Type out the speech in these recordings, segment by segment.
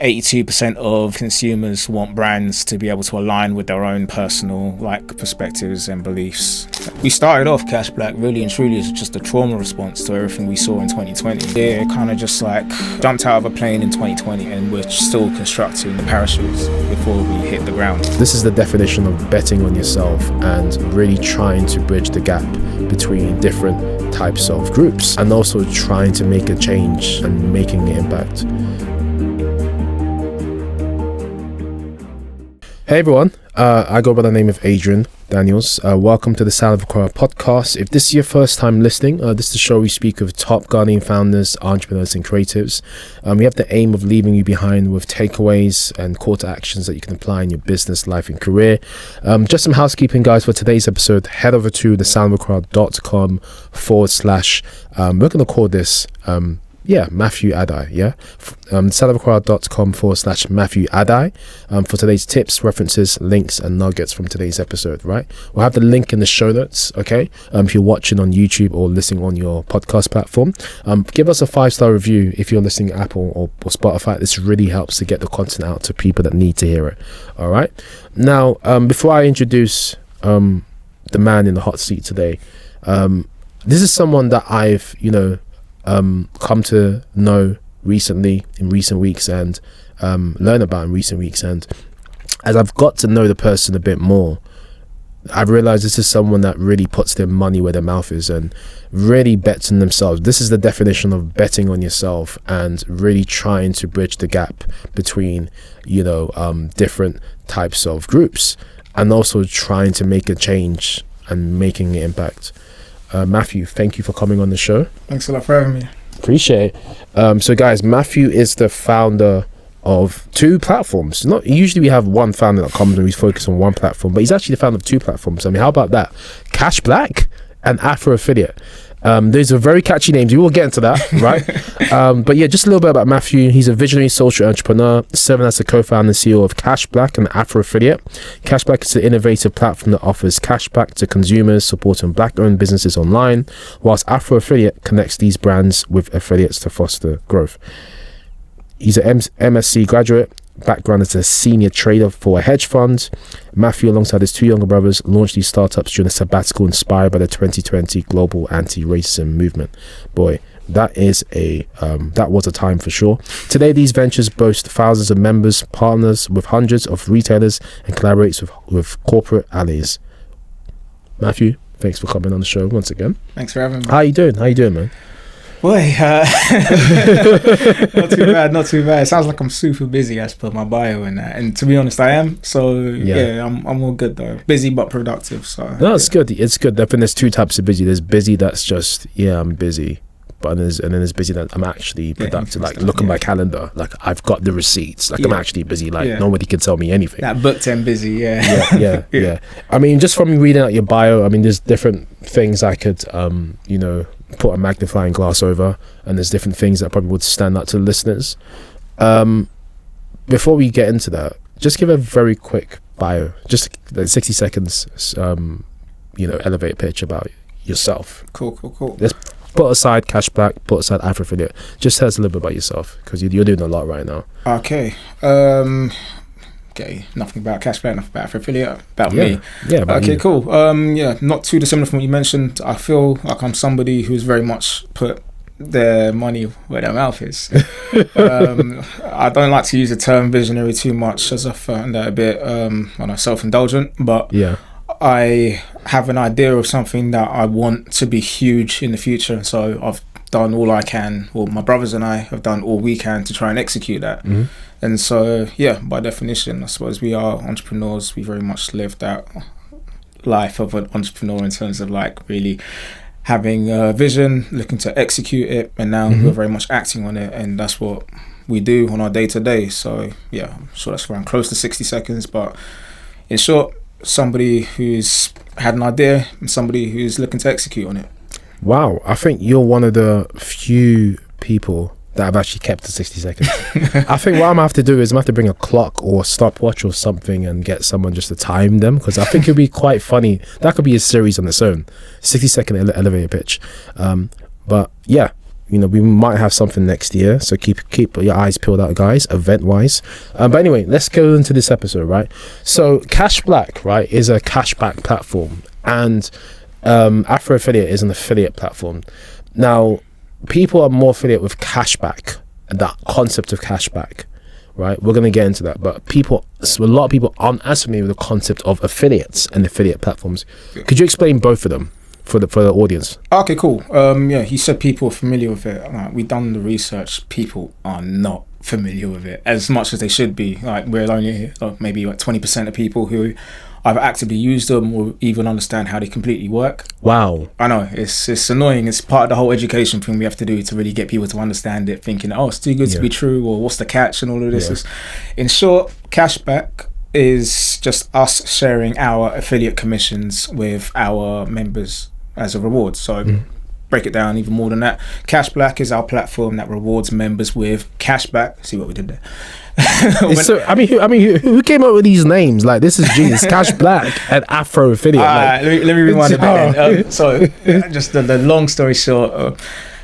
82% of consumers want brands to be able to align with their own personal perspectives and beliefs. We started off Cashblack really and truly as just a trauma response to everything we saw in 2020. It kind of just jumped out of a plane in 2020, and we're still constructing the parachutes before we hit the ground. This is the definition of betting on yourself and really trying to bridge the gap between different types of groups, and also trying to make a change and making an impact. Hey everyone, I go by the name of Adrian Daniels. Welcome to the Sound of Accra Podcast. If this is your first time listening, this is the show we speak with top Ghanaian founders, entrepreneurs and creatives. We have the aim of leaving you behind with takeaways and call to actions that you can apply in your business, life and career. Just some housekeeping, guys, for today's episode. Head over to thesoundofaccra.com/ we're going to call this Matthew Addai, soundofaccra.com / Matthew Addai for today's tips, references, links and nuggets from today's episode, right? We'll have the link in the show notes, okay? If you're watching on YouTube or listening on your podcast platform, give us a 5-star review if you're listening to Apple or Spotify. This really helps to get the content out to people that need to hear it, all right? Now, before I introduce the man in the hot seat today, this is someone that I've, come to know recently in recent weeks and learn about in recent weeks, and as I've got to know the person a bit more, I've realized this is someone that really puts their money where their mouth is and really bets on themselves. This is the definition of betting on yourself and really trying to bridge the gap between different types of groups, and also trying to make a change and making an impact. Matthew, thank you for coming on the show. Thanks a lot for having me. Appreciate it. So guys, Matthew is the founder of 2 platforms. Not usually we have one founder that comes and we focus on one platform, but he's actually the founder of 2 platforms. I mean, how about that? Cashblack and Afro Affiliate. Those are very catchy names. We will get into that, right? But yeah, just a little bit about Matthew. He's a visionary social entrepreneur, serving as the co-founder and CEO of Cashblack and Afro Affiliate. Cashblack is an innovative platform that offers cashback to consumers, supporting Black-owned businesses online, whilst Afro Affiliate connects these brands with affiliates to foster growth. He's an MSc graduate, background as a senior trader for a hedge fund. Matthew, alongside his 2 younger brothers, launched these startups during a sabbatical inspired by the 2020 global anti-racism movement. Boy, that was a time for sure. Today, these ventures boast thousands of members, partners with hundreds of retailers, and collaborates with corporate allies. Matthew, thanks for coming on the show once again. Thanks for having me. How you doing, man? Boy, not too bad. It sounds like I'm super busy as per my bio and that. And to be honest, I am. So yeah, I'm all good though. Busy but productive. So no, it's good. It's good. I think there's 2 types of busy. There's busy that's just I'm busy, but then there's busy that I'm actually productive. Look at my calendar. I've got the receipts. I'm actually busy. Nobody can tell me anything. That booked and busy. Yeah. I mean, just from reading out your bio, I mean, there's different things I could put a magnifying glass over, and there's different things that probably would stand out to the listeners. Before we get into that, just give a very quick bio, just 60 seconds, elevator pitch about yourself. Cool. Let's put aside Cashback, put aside Afro Affiliate. Just tell us a little bit about yourself, because you're doing a lot right now. Okay. Nothing about Cashback, nothing about Afro Affiliate, about me. Yeah, about okay, you. Cool. Not too dissimilar from what you mentioned. I feel like I'm somebody who's very much put their money where their mouth is. I don't like to use the term visionary too much, as I found that a bit self-indulgent, but I have an idea of something that I want to be huge in the future, so I've done all I can, or my brothers and I have done all we can to try and execute that. Mm-hmm. And so, by definition, I suppose we are entrepreneurs. We very much live that life of an entrepreneur in terms of really having a vision, looking to execute it, and now we're very much acting on it. And that's what we do on our day-to-day. So, I'm sure that's around close to 60 seconds. But in short, somebody who's had an idea and somebody who's looking to execute on it. Wow, I think you're one of the few people that I've actually kept to 60 seconds. I think what I'm gonna have to do is I'm gonna have to bring a clock or a stopwatch or something and get someone just to time them, because I think it'd be quite funny. That could be a series on its own, 60-second elevator pitch. But yeah, we might have something next year, so keep your eyes peeled out, guys, event wise. But anyway, let's go into this episode, right? So Cashblack, right, is a cashback platform, and Afro Affiliate is an affiliate platform. Now, people are more affiliate with cashback, that concept of cashback, right? We're going to get into that, but a lot of people aren't as familiar with the concept of affiliates and affiliate platforms. Could you explain both of them for the audience? Okay, cool. He said people are familiar with it. We've done the research. People are not familiar with it as much as they should be. Like, we're only maybe like 20% of people who either actively use them or even understand how they completely work. Wow. I know, it's annoying. It's part of the whole education thing we have to do to really get people to understand it, thinking, oh, it's too good to be true, or what's the catch and all of this. In short, Cashback is just us sharing our affiliate commissions with our members as a reward. So break it down even more than that. Cashblack is our platform that rewards members with cashback. See what we did there? Who came up with these names? Like, this is genius. Cashblack and Afro Affiliate. Let me rewind a bit. So just the long story short,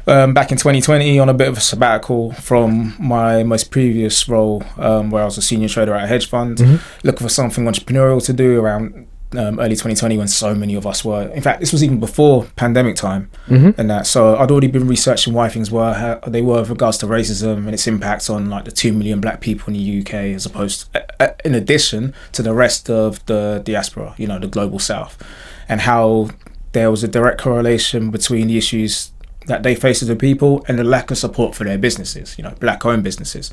back in 2020, on a bit of a sabbatical from my most previous role, where I was a senior trader at a hedge fund, looking for something entrepreneurial to do around early 2020, when so many of us were, in fact, this was even before pandemic time, and that. So I'd already been researching why things were how they were with regards to racism and its impacts on like the 2 million black people in the UK, as opposed in addition to the rest of the diaspora, the global south, and how there was a direct correlation between the issues that they face as a people and the lack of support for their businesses, black owned businesses.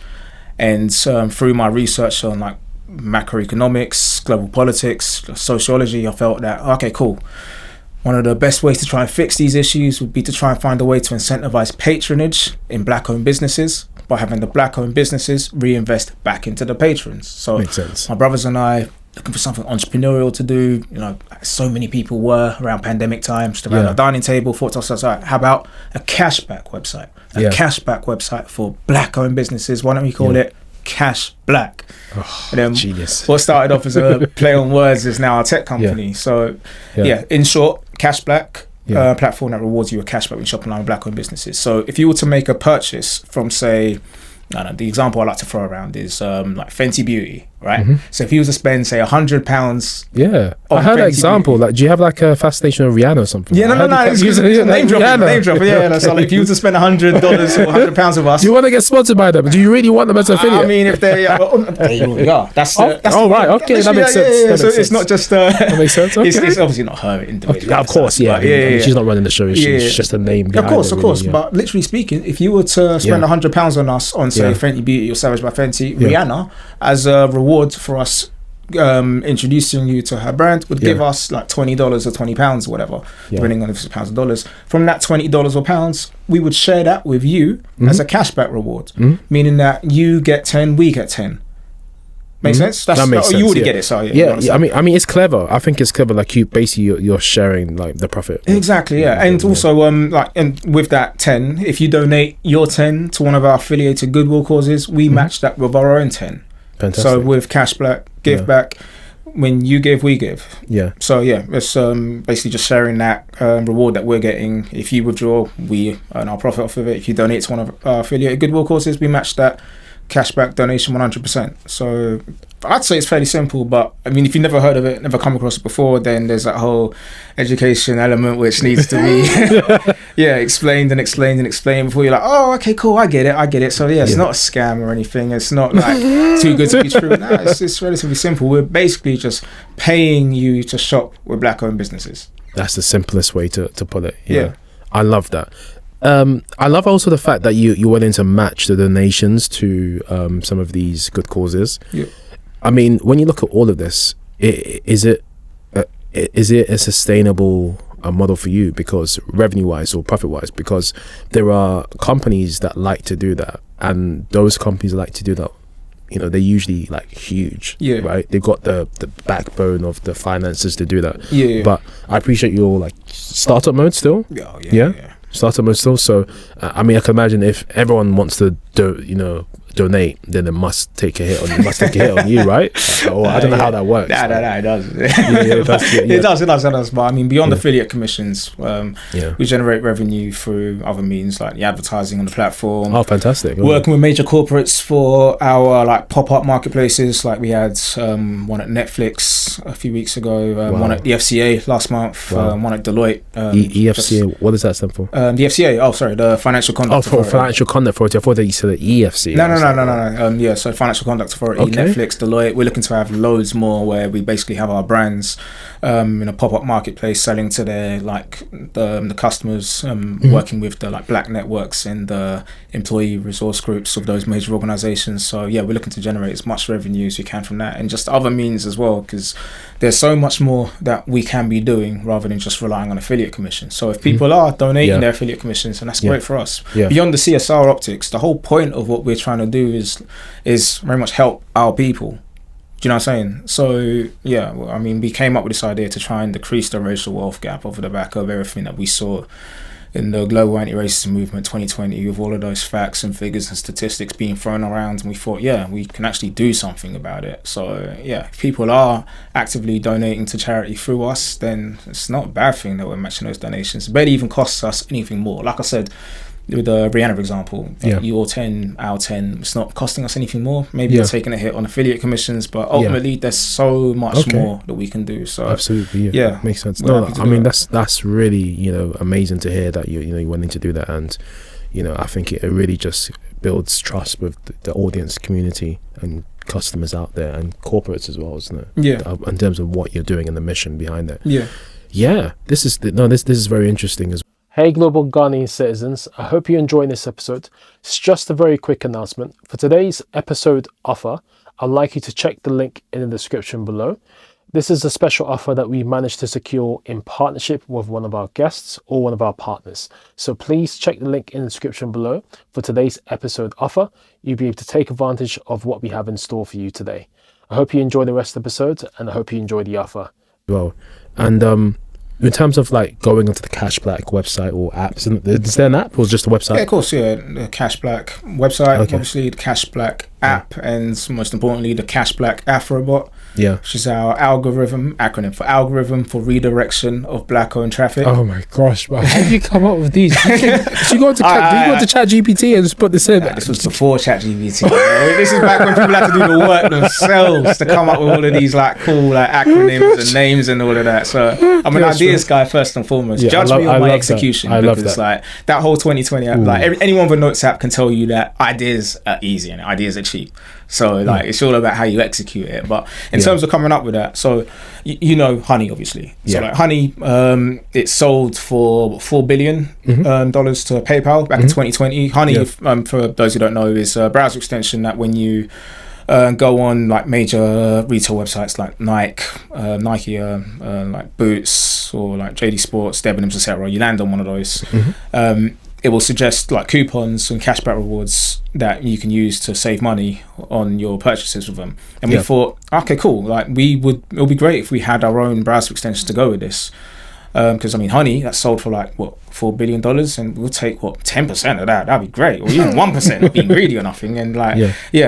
And through my research on like macroeconomics, global politics, sociology, I felt that, okay, cool, one of the best ways to try and fix these issues would be to try and find a way to incentivize patronage in black owned businesses by having the black owned businesses reinvest back into the patrons. So makes sense. My brothers and I looking for something entrepreneurial to do, so many people were around pandemic time, just around our dining table, thought to ourselves, how about a cashback website? A cashback website for black owned businesses. Why don't we call it Cashblack? And then genius. What started off as a play on words is now a tech company. So in short, Cashblack, platform that rewards you a cashback when you shop online with black owned businesses. So if you were to make a purchase from, say, the example I like to throw around is like Fenty Beauty, right? So if you was to spend, say, £100, I heard that example. Like, do you have like a fascination of Rihanna or something? No. It's name dropping. Yeah. So like, if you was to spend $100 or £100 with us, do you want to get sponsored by them? Do you really want them as an affiliate? I mean, if they, there you are. That's right. Okay, that makes sense. So it's not just. That makes sense. Okay. It's obviously not her individually. Of course, she's not running the show. She's just a name. Of course. But literally speaking, if you were to spend £100 on us on, say, Fenty Beauty or Savage by Fenty, Rihanna, as a reward for us introducing you to her brand, would give us like $20 or £20 or whatever, depending on if it's pounds or dollars. From that $20 or pounds, we would share that with you as a cashback reward, meaning that you get 10, we get 10. Makes sense? That makes sense. You already get it, so I mean, it's clever. I think it's clever. Like, you're sharing like the profit. Exactly, and also and with that 10, if you donate your 10 to one of our affiliated goodwill causes, we match that with our own 10. Fantastic. So with Cashblack, give back. When you give, we give. So it's basically just sharing that reward that we're getting. If you withdraw, we earn our profit off of it. If you donate to one of our affiliated goodwill causes, we match that cashback donation 100%. So I'd say it's fairly simple, but I mean, if you've never heard of it, never come across it before, then there's that whole education element which needs to be explained before you're like, oh, okay, cool, I get it. So it's not a scam or anything. It's not like too good to be true. No, it's relatively simple. We're basically just paying you to shop with black owned businesses. That's the simplest way to put it. I love that. I love also the fact that you went in to match the donations to some of these good causes. I mean, when you look at all of this, is it a sustainable model for you, because revenue-wise or profit-wise? Because there are companies that like to do that, and those companies that like to do that, they're usually like huge, right? They've got the backbone of the finances to do that. But I appreciate your like startup mode still. Startup mode still. So I mean, I can imagine if everyone wants to donate, then it must take a hit on you. Must take a hit on you, right? Or I don't know how that works. No, it does. It It does. But I mean, beyond affiliate commissions, we generate revenue through other means like the advertising on the platform. Oh, fantastic! Working with major corporates for our like pop-up marketplaces. Like we had one at Netflix a few weeks ago, one at the FCA last month, one at Deloitte. EFCA. What does that stand for? The FCA. Oh, sorry, the Financial Conduct Authority. Financial Conduct Authority. I thought that you said the EFCA. No. So Financial Conduct Authority, Netflix, Deloitte. We're looking to have loads more where we basically have our brands in a pop-up marketplace selling to their like the customers, working with the like black networks and the employee resource groups of those major organizations. So yeah, we're looking to generate as much revenue as we can from that and just other means as well, because there's so much more that we can be doing rather than just relying on affiliate commissions. So if people are donating their affiliate commissions, and that's great for us. Beyond the CSR optics, the whole point of what we're trying to do is very much help our people. Do you know what I'm saying? So yeah, well, I mean, we came up with this idea to try and decrease the racial wealth gap over the back of everything that we saw in the global anti-racism movement 2020, with all of those facts and figures and statistics being thrown around, and we thought, we can actually do something about it. So yeah, if people are actively donating to charity through us, then it's not a bad thing that we're matching those donations. It barely even costs us anything more. Like I said, with the Brianna example, your 10, our 10, it's not costing us anything more. Maybe you're taking a hit on affiliate commissions, but ultimately there's so much more that we can do. So absolutely, makes sense. No, I mean that's really amazing to hear that you're wanting to do that, and I think it really just builds trust with the audience community and customers out there and corporates as well, isn't it? In terms of what you're doing and the mission behind it. This is very interesting as well. Hey Global Ghanaian citizens, I hope you enjoyed this episode. It's just a very quick announcement. For today's episode offer, I'd like you to check the link in the description below. This is a special offer that we managed to secure in partnership with one of our guests or one of our partners. So please check the link in the description below for today's episode offer. You'll be able to take advantage of what we have in store for you today. I hope you enjoy the rest of the episode, and I hope you enjoy the offer. Well, and in terms of like going onto the Cashblack website or apps, is there an app or just a website? Yeah, of course, the Cashblack website, obviously the Cashblack app, and most importantly the Cashblack Afrobot, which is our acronym for algorithm for redirection of black-owned traffic. Oh my gosh, bro. How did you come up with these? Did you go to ChatGPT and just put this in? This was before ChatGPT. This is back when people had to do the work themselves to come up with all of these like cool like acronyms and names and all of that. So I'm an ideas guy first and foremost. Judge me on my execution. I love that. Like that whole 2020 app, like anyone with a notes app can tell you that ideas are easy and ideas are cheap. So like it's all about how you execute it. But in terms of coming up with that, so Honey, obviously. So like Honey, it sold for $4 billion dollars to PayPal back in 2020. Honey, for those who don't know, is a browser extension that when you go on like major retail websites like Nike, like Boots or like JD Sports, Debenhams, etc., you land on one of those. It will suggest like coupons and cashback rewards that you can use to save money on your purchases with them. And we thought, okay, cool. Like it'll be great if we had our own browser extensions to go with this. Because I mean, Honey, that sold for like what, $4 billion, and we'll take what, 10% of that. That'd be great, or even 1%, being greedy or nothing. And like,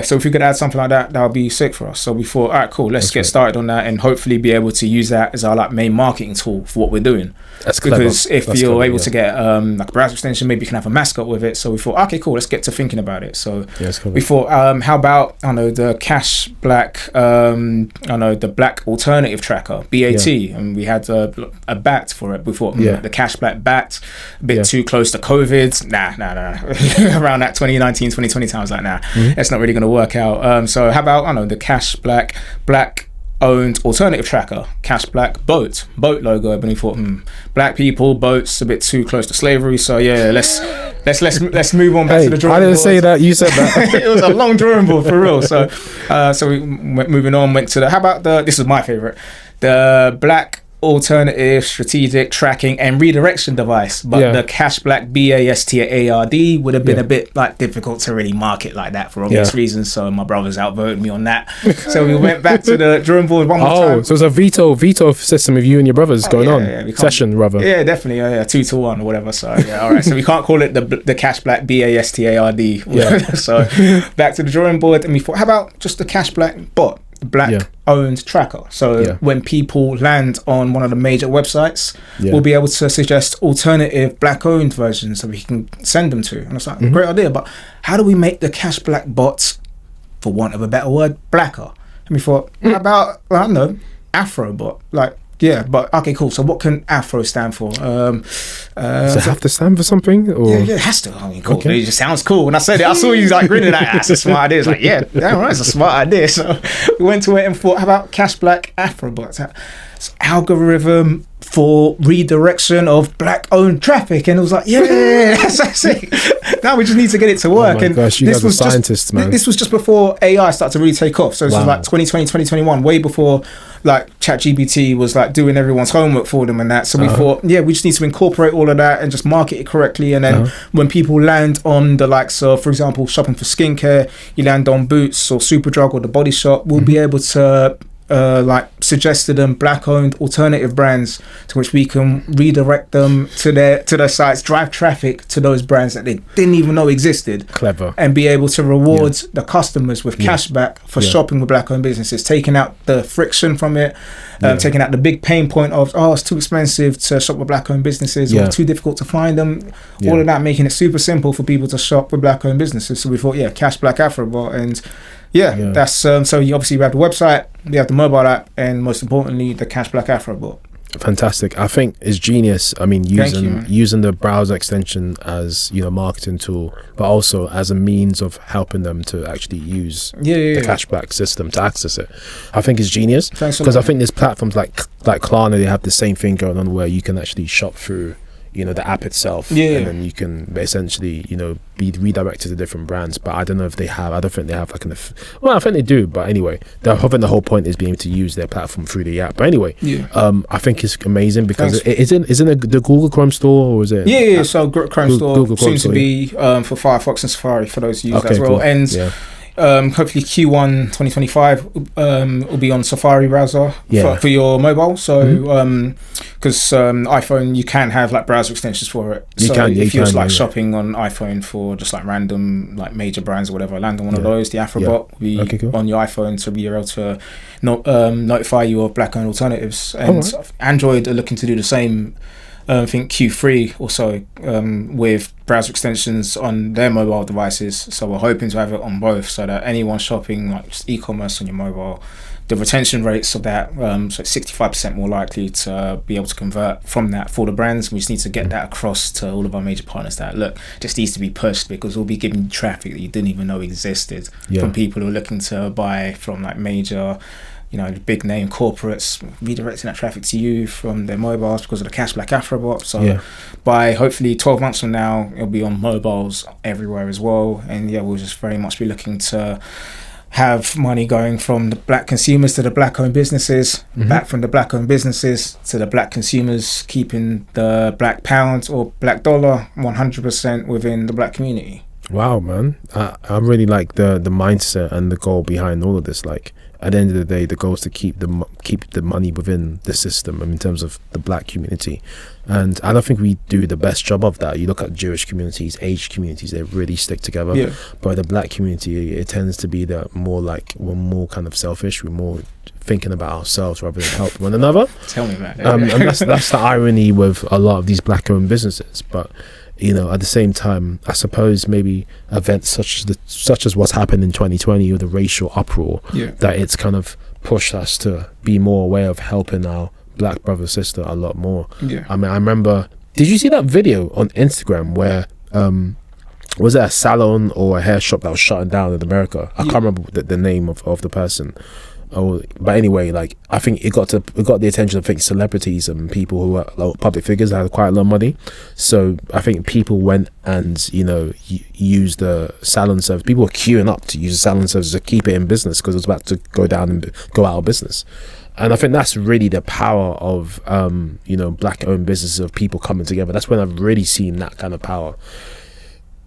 so if we could add something like that, that would be sick for us. So we thought, all right, cool, let's get started on that, and hopefully be able to use that as our like main marketing tool for what we're doing. That's clever. Because if you're able to get like a browser extension, maybe you can have a mascot with it. So we thought, okay, cool, let's get to thinking about it. So we thought, how about the Cashblack, the Black Alternative Tracker, BAT, and we had a bat for it. We thought the Cashblack bat, a bit too close to COVID. Nah. Around that 2019, 2020 time, I was like, that's not really going to work out. So how about the Cashblack Black owned alternative tracker, Cashblack boat logo. And we thought, black people, boats, a bit too close to slavery. So let's move on back to the drawing board. I didn't say that, you said that. It was a long drawing board for real. So we went moving on, went to how about this is my favorite, the Black alternative, strategic, tracking, and redirection device. But the Cashblack BASTARD would have been a bit like difficult to really market like that for obvious reasons. So my brothers outvoted me on that. So we went back to the drawing board one more time. So it's a veto system of you and your brothers going on. Session, rather. Yeah, definitely. 2-1 or whatever. So all right. So we can't call it the Cashblack BASTARD. Yeah. So back to the drawing board, and we thought, how about just the Cashblack bot? Black owned tracker. So when people land on one of the major websites, we'll be able to suggest alternative black owned versions that we can send them to. And it's like, great idea, but how do we make the Cashblack bots, for want of a better word, blacker? And we thought, how about, I don't know, Afro bot? Like, but okay, cool. So what can Afro stand for? Does it have to stand for something? Or? Yeah, it has to. I mean, cool. Okay. It just sounds cool. When I said it, I saw you like grinning at that's a smart idea. It's like, damn right, it's a smart idea. So we went to it and thought, how about Cashblack Afro bots? Algorithm for redirection of black-owned traffic, and it was like, that's it. Now we just need to get it to work. Oh my gosh, you guys are scientists, man. This was just before AI started to really take off. So this was like 2020, 2021, way before like ChatGPT was like doing everyone's homework for them and that. So we thought, we just need to incorporate all of that and just market it correctly. And then when people land on the likes of, for example, shopping for skincare, you land on Boots or Superdrug or The Body Shop, we'll be able to suggest to them black-owned alternative brands to which we can redirect them to their sites, drive traffic to those brands that they didn't even know existed. Clever. And be able to reward the customers with cashback for shopping with black-owned businesses, taking out the friction from it, taking out the big pain point of, it's too expensive to shop with black-owned businesses or too difficult to find them. All of that, making it super simple for people to shop with black-owned businesses. So we thought, Cashblack Afrobot, and that's so you obviously have the website, we have the mobile app, and most importantly the Cashblack Afrobot. Fantastic. I think it's genius. I mean, using the browser extension as a marketing tool, but also as a means of helping them to actually use the cashback system to access it. I think it's genius because I think there's platforms like Klarna, they have the same thing going on where you can actually shop through the app itself, and then you can essentially be redirected to different brands. But I don't know if they have. I don't think they have I think they do, but anyway, I think the whole point is being able to use their platform through the app. But anyway, I think it's amazing because isn't the Google Chrome store, or is it so Chrome store Google soon to be for Firefox and Safari for those who use that as well, cool. and hopefully Q1 2025 will be on Safari browser for your mobile. So because iPhone, you can have like browser extensions for it. If you're shopping on iPhone for just like random like major brands or whatever, land on one of those, the Afrobot will be on your iPhone to be able to notify you of black-owned alternatives. And Android are looking to do the same. I think Q3 or so with browser extensions on their mobile devices. So we're hoping to have it on both, so that anyone shopping like just e-commerce on your mobile, the retention rates of that, so 65% more likely to be able to convert from that for the brands. We just need to get that across to all of our major partners that, look, just needs to be pushed, because we'll be giving you traffic that you didn't even know existed from people who are looking to buy from like major big name corporates, redirecting that traffic to you from their mobiles because of the Cashblack Afrobot. So by hopefully 12 months from now, it'll be on mobiles everywhere as well. And we'll just very much be looking to have money going from the black consumers to the black owned businesses, back from the black owned businesses to the black consumers, keeping the black pound or black dollar 100% within the black community. Wow, man. I really like the mindset and the goal behind all of this. Like, at the end of the day, the goal is to keep the money within the system, in terms of the black community. And I don't think we do the best job of that. You look at Jewish communities, Asian communities, they really stick together. But the black community, it tends to be that more like we're more kind of selfish. We're more thinking about ourselves rather than help one another. Tell me about it. And that's the irony with a lot of these black-owned businesses. But at the same time, I suppose maybe events such as what's happened in 2020 or the racial uproar, that it's kind of pushed us to be more aware of helping our black brother sister a lot more. I mean, I remember, did you see that video on Instagram where was it a salon or a hair shop that was shutting down in America? I can't remember the name of the person. But anyway, like, I think it got the attention of, I think, celebrities and people who are public figures that had quite a lot of money. So I think people went and, you know, used the salon service. People were queuing up to use the salon service to keep it in business because it was about to go down and go out of business. And I think that's really the power of, you know, black-owned businesses, of people coming together. That's when I've really seen that kind of power.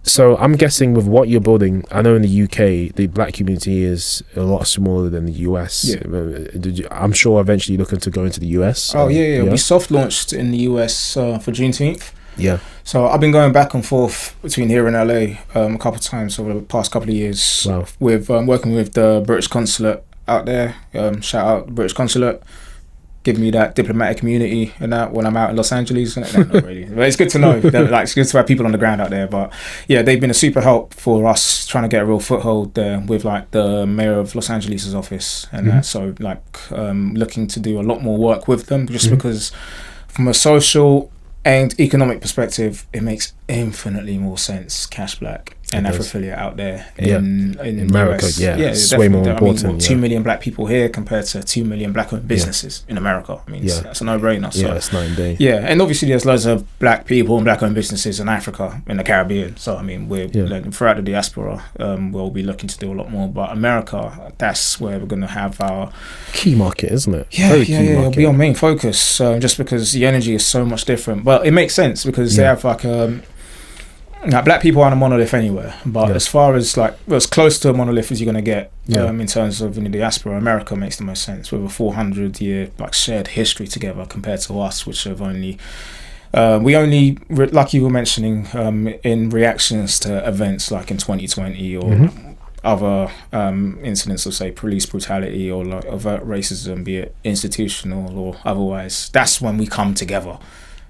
So I'm guessing with what you're building, I know in the UK, the black community is a lot smaller than the US. Yeah. I'm sure eventually looking to go into the US. Oh, yeah. We soft launched in the US for Juneteenth. Yeah. So I've been going back and forth between here and LA a couple of times over the past couple of years. Wow. With working with the British Consulate out there. Shout out British Consulate. Give me that diplomatic community and that when I'm out in Los Angeles. Not really, but it's good to know. Like, it's good to have people on the ground out there. But yeah, they've been a super help for us trying to get a real foothold there with like the mayor of Los Angeles' office and that. So like looking to do a lot more work with them, just because from a social and economic perspective, it makes infinitely more sense. Cashblack and Afroaffiliate out there in America, US. It's way more important. I mean, 2 million black people here compared to 2 million black-owned businesses in America. I mean, that's a no-brainer. So, it's night and day. Yeah, and obviously there's loads of black people and black-owned businesses in Africa, in the Caribbean. So I mean, we're throughout the diaspora, we'll be looking to do a lot more. But America, that's where we're going to have our key market, isn't it? Yeah. It'll be our main focus, just because the energy is so much different. But it makes sense because they have like now, black people aren't a monolith anywhere, but as far as like as close to a monolith as you're gonna get in terms of in the diaspora, America makes the most sense with a 400-year like shared history together compared to us, which have only like you were mentioning in reactions to events like in 2020 or other incidents of say police brutality or like overt racism, be it institutional or otherwise. That's when we come together.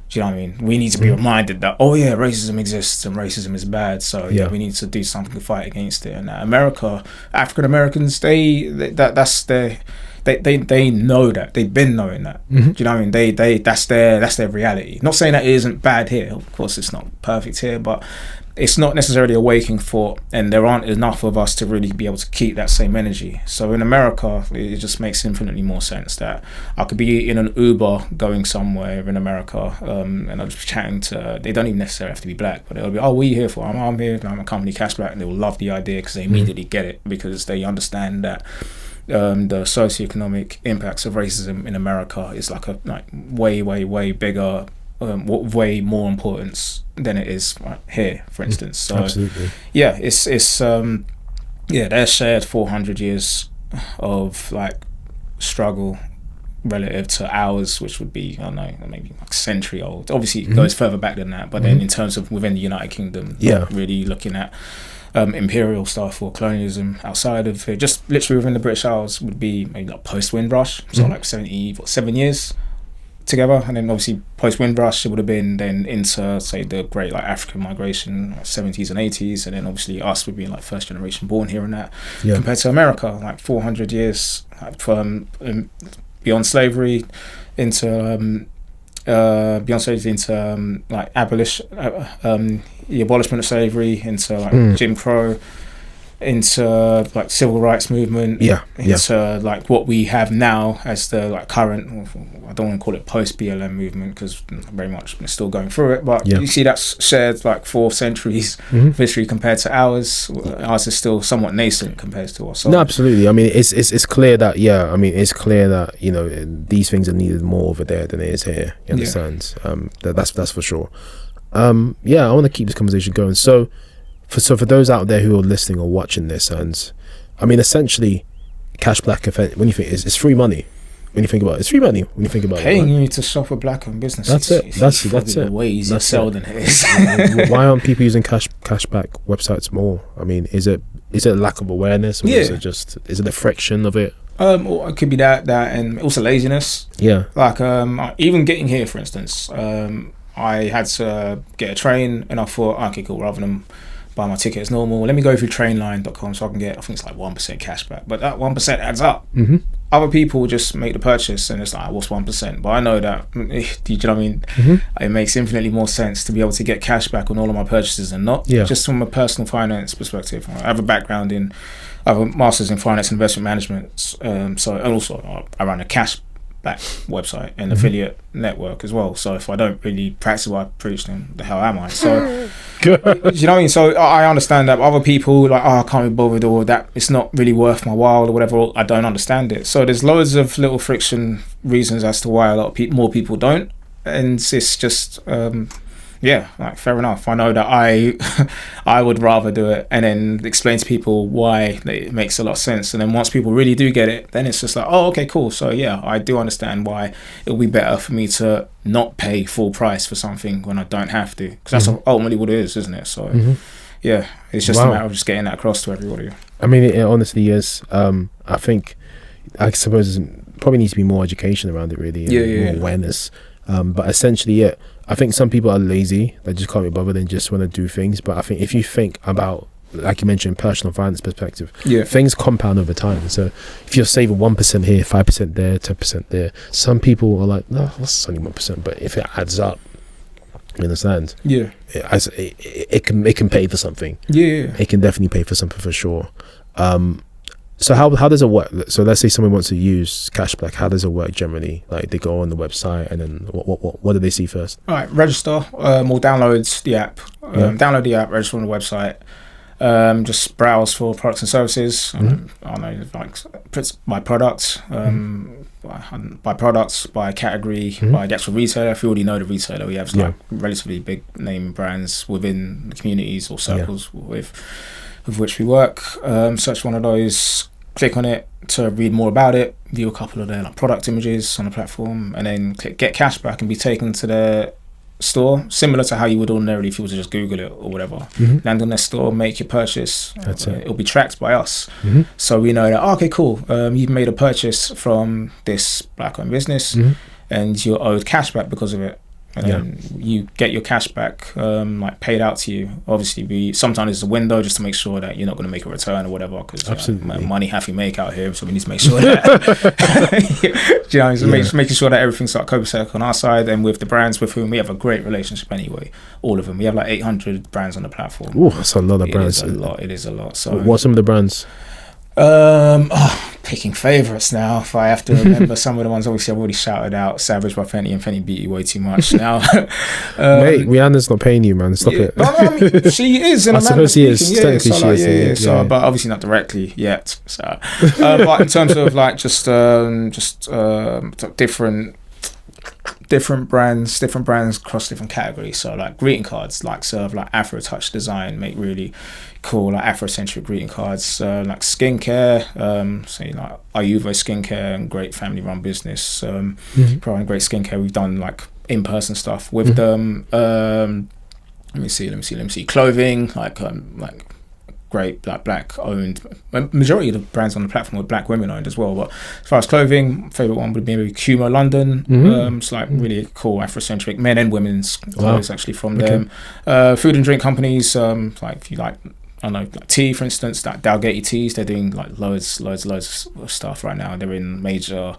Do you know what I mean? We need to be reminded that, racism exists and racism is bad. So we need to do something to fight against it. And America, African Americans, they know that. They've been knowing that. Do you know what I mean? That's their reality. Not saying that it isn't bad here. Of course, it's not perfect here, but it's not necessarily a waking thought, and there aren't enough of us to really be able to keep that same energy. So in America, it just makes infinitely more sense that I could be in an Uber going somewhere in America, and I'm just chatting to, they don't even necessarily have to be black, but they'll be, what are you here for? I'm here, I'm a company Cashblack, and they will love the idea because they immediately get it, because they understand that the socioeconomic impacts of racism in America is like way bigger, way more importance than it is here, for instance. So absolutely. They're shared 400 years of like struggle relative to ours, which would be, I don't know, maybe like century old. Obviously it goes further back than that, but then in terms of within the United Kingdom, really looking at imperial stuff or colonialism outside of it, just literally within the British Isles would be maybe like post Windrush, so like 7 years together, and then obviously post Windrush it would have been then into say the great like African migration, like 70s and 80s, and then obviously us would be like first generation born here and that, compared to America, like 400 years from beyond slavery into like abolition, the abolishment of slavery, into like Jim Crow, into like civil rights movement, into like what we have now as the like current, I don't want to call it post BLM movement because very much we're still going through it, but you see that's shared like 4 centuries of history compared to ours. Ours is still somewhat nascent compared to us. So no, absolutely. I mean, it's clear that it's clear that, you know, these things are needed more over there than it is here. You understand? That's for sure. I want to keep this conversation going. So for those out there who are listening or watching this, and I mean, essentially, Cashblack, when you think it's free money. When you think about it, it's free money. When you think about paying you to shop with black-owned businesses. That's it. That's it. Way easier to sell than it is. Why aren't people using Cashback websites more? I mean, is it a lack of awareness, or is it the friction of it? Or it could be that, and also laziness. Yeah. Like even getting here, for instance, I had to get a train, and I thought, okay, cool. Rather than buy my ticket as normal, let me go through trainline.com so I can get, I think it's like 1% cashback, but that 1% adds up. Other people just make the purchase and it's like, what's 1%? But I know that, do you know what I mean? It makes infinitely more sense to be able to get cashback on all of my purchases and not just from a personal finance perspective. I have a background in I have a master's in finance and investment management. So, and also I run a Cashback website and affiliate network as well. So if I don't really practice what I preach, then the hell am I? So do you know what I mean? So I understand that other people like, I can't be bothered, or that it's not really worth my while or whatever. I don't understand it. So there's loads of little friction reasons as to why a lot of more people don't, and it's just like fair enough. I know that I would rather do it and then explain to people why it makes a lot of sense. And then once people really do get it, then it's just like, oh, okay, cool. So yeah, I do understand why it'll be better for me to not pay full price for something when I don't have to, because that's ultimately what it is, isn't it? So yeah, it's just a matter of just getting that across to everybody. I mean, it honestly is. I suppose there probably needs to be more education around it, really, and more awareness. But essentially, I think some people are lazy. They just can't be bothered and just want to do things. But I think if you think about, like you mentioned, personal finance perspective, things compound over time. So if you're saving 1% here, 5% there, 10% there, some people are like, no, that's only 1%. But if it adds up, you understand? Yeah. It can pay for something. Yeah. It can definitely pay for something for sure. So how does it work? So let's say someone wants to use Cashback. How does it work generally? Like they go on the website and then what do they see first? All right, register or download the app. Download the app, register on the website. Just browse for products and services. I don't know, like by product, by products, by category, by the actual retailer. If you already know the retailer, we have like relatively big name brands within the communities or circles with which we work. Search one of those, click on it to read more about it, view a couple of their like product images on the platform, and then click get Cashback and be taken to their store, similar to how you would ordinarily if you were to just Google it or whatever. Land on their store, make your purchase. That's it. It'll be tracked by us, so we know that okay, cool. You've made a purchase from this black-owned business, and you're owed cashback because of it. And then you get your cash back like paid out to you. Obviously sometimes it's a window just to make sure that you're not going to make a return or whatever, because money have you make out here, so we need to make sure that you know, making sure that everything's like copacetic on our side, and with the brands with whom we have a great relationship anyway, all of them. We have like 800 brands on the platform. Oh, that's a lot of brands. It is a lot. So what's some of the brands? Picking favourites now. If I have to remember some of the ones, obviously I've already shouted out Savage by Fenty and Fenty Beauty way too much now. Mate, Rihanna's not paying you, man. Stop it. No, I mean, she is. In I suppose she is. Technically so she is. So, but obviously not directly yet. So, but in terms of like just different brands across different categories. So like greeting cards, like serve like Afro touch design, make really cool like Afrocentric greeting cards. Like skincare, so like Ayuvo skincare, and great family run business, providing great skincare. We've done like in-person stuff with them. Let me see clothing, like great black owned. Majority of the brands on the platform are black women owned as well. But as far as clothing, favorite one would be maybe Kumo London. It's like really cool Afrocentric men and women's clothes actually from them. Food and drink companies, like if you like, I don't know, like tea for instance, like Dalgety Teas, they're doing like loads of stuff right now. They're in major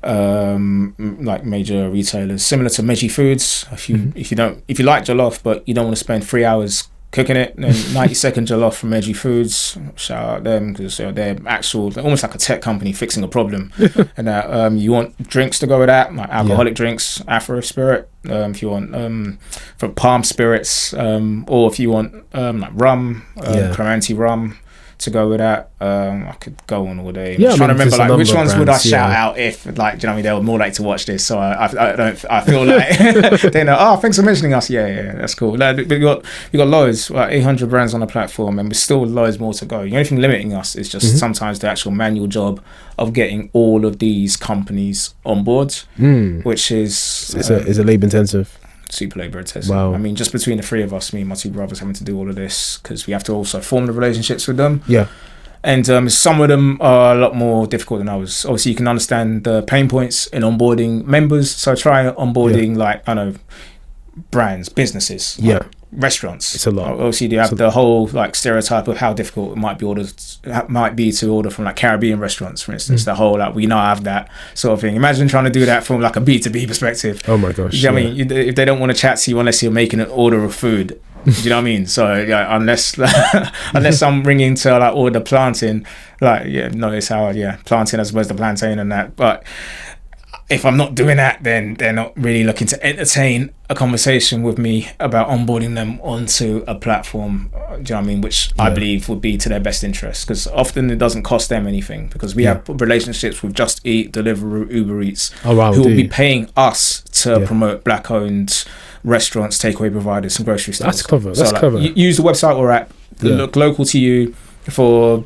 major retailers similar to Meji Foods. If you like jollof but you don't want to spend 3 hours cooking it, then 90-second jollof from Meji Foods, shout out them, because they're almost like a tech company fixing a problem. And that you want drinks to go with that, like alcoholic drinks, Afro Spirit, if you want from Palm Spirits, or if you want like rum, Claranti rum to go with that. I could go on all day. I'm trying to remember like which ones would I shout out if, like, do you know what I mean, they were more like to watch this, so I feel like they know, oh, thanks for mentioning us. Yeah, that's cool. Like, we got loads, like 800 brands on the platform, and we're still loads more to go. The only thing limiting us is just sometimes the actual manual job of getting all of these companies on board, which is a labor intensive. Super labor intensive. Wow. I mean, just between the three of us, me and my two brothers, having to do all of this, because we have to also form the relationships with them. Yeah. And some of them are a lot more difficult than others. Obviously, you can understand the pain points in onboarding members. So try onboarding like, I know, brands, businesses, like restaurants. It's a lot. Obviously, you have the whole like stereotype of how difficult it might be to order from like Caribbean restaurants, for instance. The whole like, we now have that sort of thing. Imagine trying to do that from like a B2B perspective. Oh my gosh. I mean, if they don't want to chat to you unless you're making an order of food, Do you know what I mean? So yeah, unless I'm ringing to like order planting, like notice how planting as opposed to plantain and that. But if I'm not doing that, then they're not really looking to entertain a conversation with me about onboarding them onto a platform. Do you know what I mean? Which I believe would be to their best interest, because often it doesn't cost them anything, because we have relationships with Just Eat, Deliveroo, Uber Eats, who will be paying us to promote black-owned restaurants, takeaway providers, and grocery stores. That's clever. That's clever. Use the website or app that look local to you for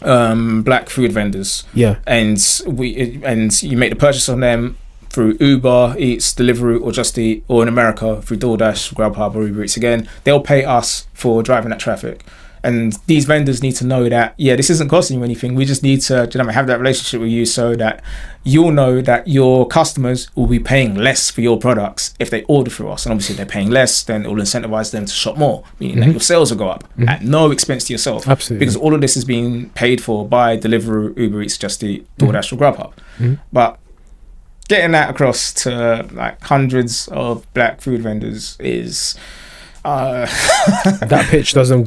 black food vendors, and you make the purchase on them through Uber Eats, Deliveroo, or Just Eat, or in America through DoorDash, Grubhub, or Uber Eats again. They'll pay us for driving that traffic. And these vendors need to know that, this isn't costing you anything. We just need to have that relationship with you, so that you'll know that your customers will be paying less for your products if they order through us. And obviously, if they're paying less, then it will incentivize them to shop more, meaning that your sales will go up at no expense to yourself. Absolutely. Because all of this is being paid for by Deliveroo, Uber Eats, Just Eat, DoorDash, or Grubhub. But getting that across to like hundreds of black food vendors is... that pitch doesn't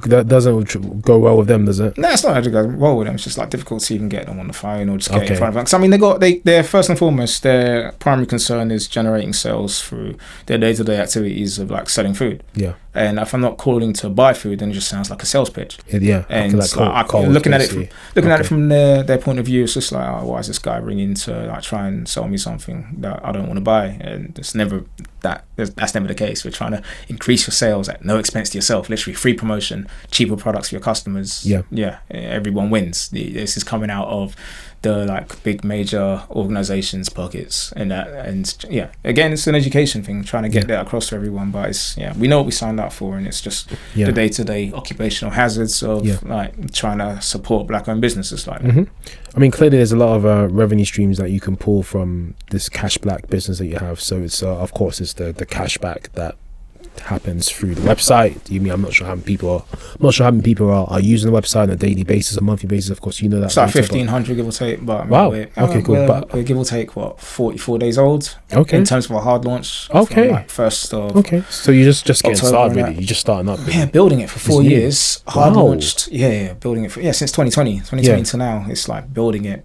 go well with them, does it? No, it's not actually going well with them. It's just like difficult to even get them on the phone or just get in front of them. Because I mean, they're first and foremost, their primary concern is generating sales through their day-to-day activities of like selling food. Yeah. And if I'm not calling to buy food, then it just sounds like a sales pitch. Yeah. And looking at it from their point of view, it's just like, why is this guy ringing to like try and sell me something that I don't want to buy? And it's never that's never the case. We're trying to increase your sales at no expense to yourself, literally free promotion, cheaper products for your customers. Everyone wins. This is coming out of the like big major organizations' pockets, and again, it's an education thing, trying to get that across to everyone. But it's we know what we signed up for, and it's just the day-to-day occupational hazards of like trying to support black-owned businesses like that. I mean, clearly there's a lot of revenue streams that you can pull from this Cashblack business that you have. So it's of course it's the cashback that happens through the website. I'm not sure how many people are using the website on a daily basis, a monthly basis. Of course, you know that. It's like 1,500 give or take. But wow. We're give or take 44 days old. In terms of a hard launch. First of. So you're just getting started, really. You're just starting up. Really. Building it for 4 years. Hard launched. Building it for since 2020 to now. It's like building it.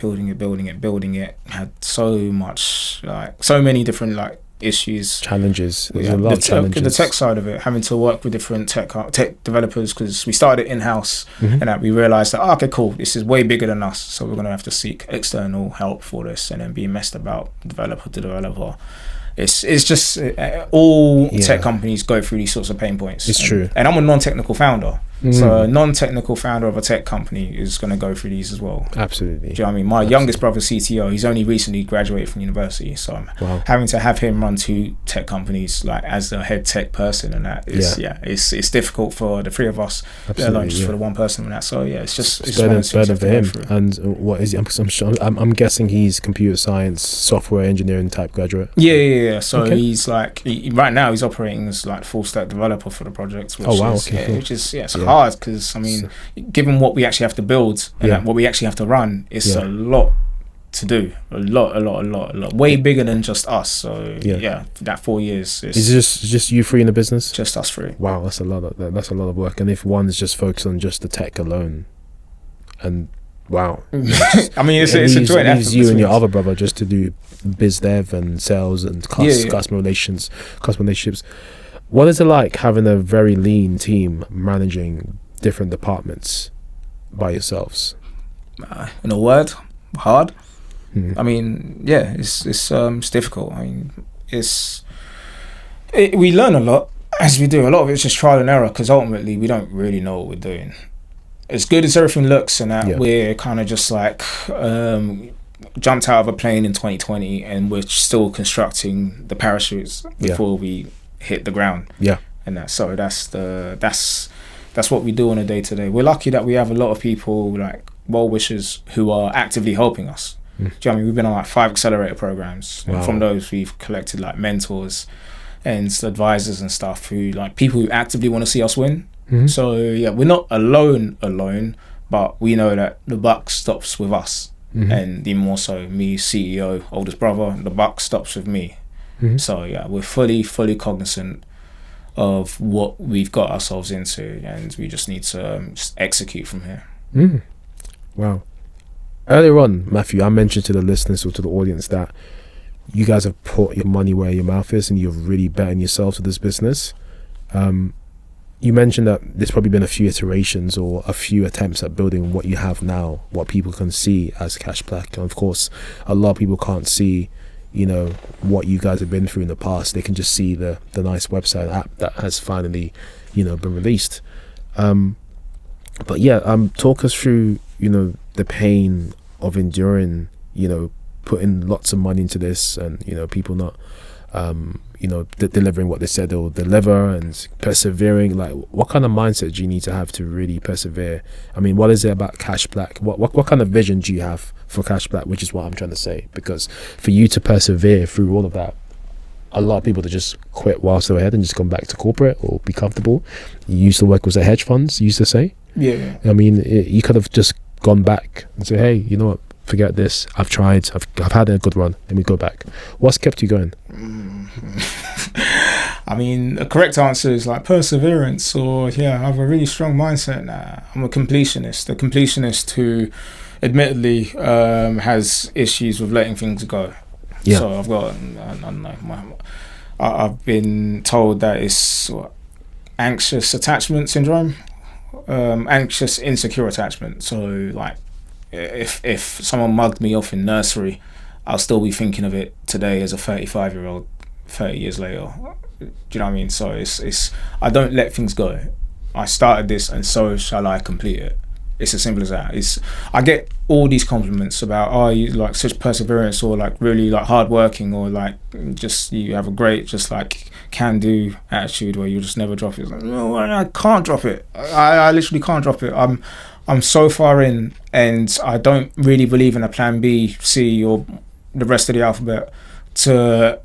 Had so many different like issues, challenges. There's a lot of challenges. The tech side of it, having to work with different tech developers, because we started in-house and that we realized that okay, cool, this is way bigger than us, so we're going to have to seek external help for this, and then be messed about developer to developer. It's just all tech companies go through these sorts of pain points. It's true. And I'm a non-technical founder. So a non-technical founder of a tech company is going to go through these as well. Absolutely. Do you know what I mean? My youngest brother's CTO. He's only recently graduated from university. So I'm having to have him run 2 tech companies like as the head tech person, and that is it's difficult for the 3 of us, let alone just for the one person and that. So it's better for him. And what is he? I'm guessing he's computer science, software engineering type graduate. Yeah. So he's like right now he's operating as like full stack developer for the project. Which is hard, because I mean, given what we actually have to build and what we actually have to run, it's a lot to do, a lot, way bigger than just us. So that 4 years is just you 3 in the business, just us 3. Wow, that's a lot of work. And if one is just focused on just the tech alone, and wow, I mean, it's a joint effort. You and your other brother just to do biz dev and sales and customer relationships. What is it like having a very lean team managing different departments by yourselves? In a word, hard. I mean, it's difficult. I mean, we learn a lot as we do. A lot of it's just trial and error, because ultimately we don't really know what we're doing. As good as everything looks, and that we're kind of just like jumped out of a plane in 2020, and we're still constructing the parachutes before we hit the ground. And that's what we do on a day-to-day. We're lucky that we have a lot of people like well-wishers who are actively helping us. Do you know what I mean? We've been on like 5 accelerator programs. And from those we've collected like mentors and advisors and stuff, who like people who actively want to see us win. So we're not alone, but we know that the buck stops with us. And even more so, me, CEO, oldest brother, the buck stops with me. So we're fully cognizant of what we've got ourselves into, and we just need to just execute from here. Wow. Earlier on, Matthew, I mentioned to the listeners or to the audience that you guys have put your money where your mouth is and you've really betting yourself to this business. You mentioned that there's probably been a few iterations or a few attempts at building what you have now, what people can see as Cashblack. And of course, a lot of people can't see, you know, what you guys have been through in the past. They can just see the nice website app that has finally, you know, been released. But yeah, talk us through, you know, the pain of enduring, you know, putting lots of money into this and, you know, people not, you know, delivering what they said they'll deliver and persevering. Like, what kind of mindset do you need to have to really persevere? I mean, what is it about Cashblack? What kind of vision do you have for Cashblack, which is what I'm trying to say? Because for you to persevere through all of that, a lot of people to just quit whilst they're ahead and just come back to corporate or be comfortable. You used to work with the hedge funds, you used to say. Yeah. I mean, you could have just gone back and say, hey, you know what? Forget this. I've tried. I've had a good run. Let me go back. What's kept you going? I mean, the correct answer is like perseverance, or I have a really strong mindset now. I'm a completionist. A completionist who, admittedly, has issues with letting things go. Yeah. So I've got, I don't know, I've been told that it's anxious attachment syndrome, anxious insecure attachment. So like, if someone mugged me off in nursery, I'll still be thinking of it today as a 35-year-old, 30 years later. Do you know what I mean? So it's I don't let things go. I started this, and so shall I complete it. It's as simple as that. I get all these compliments about, you like such perseverance, or like really like hardworking, or like just you have a great just like can-do attitude where you just never drop it. It's like, no, I can't drop it. I literally can't drop it. I'm so far in, and I don't really believe in a plan B, C, or the rest of the alphabet to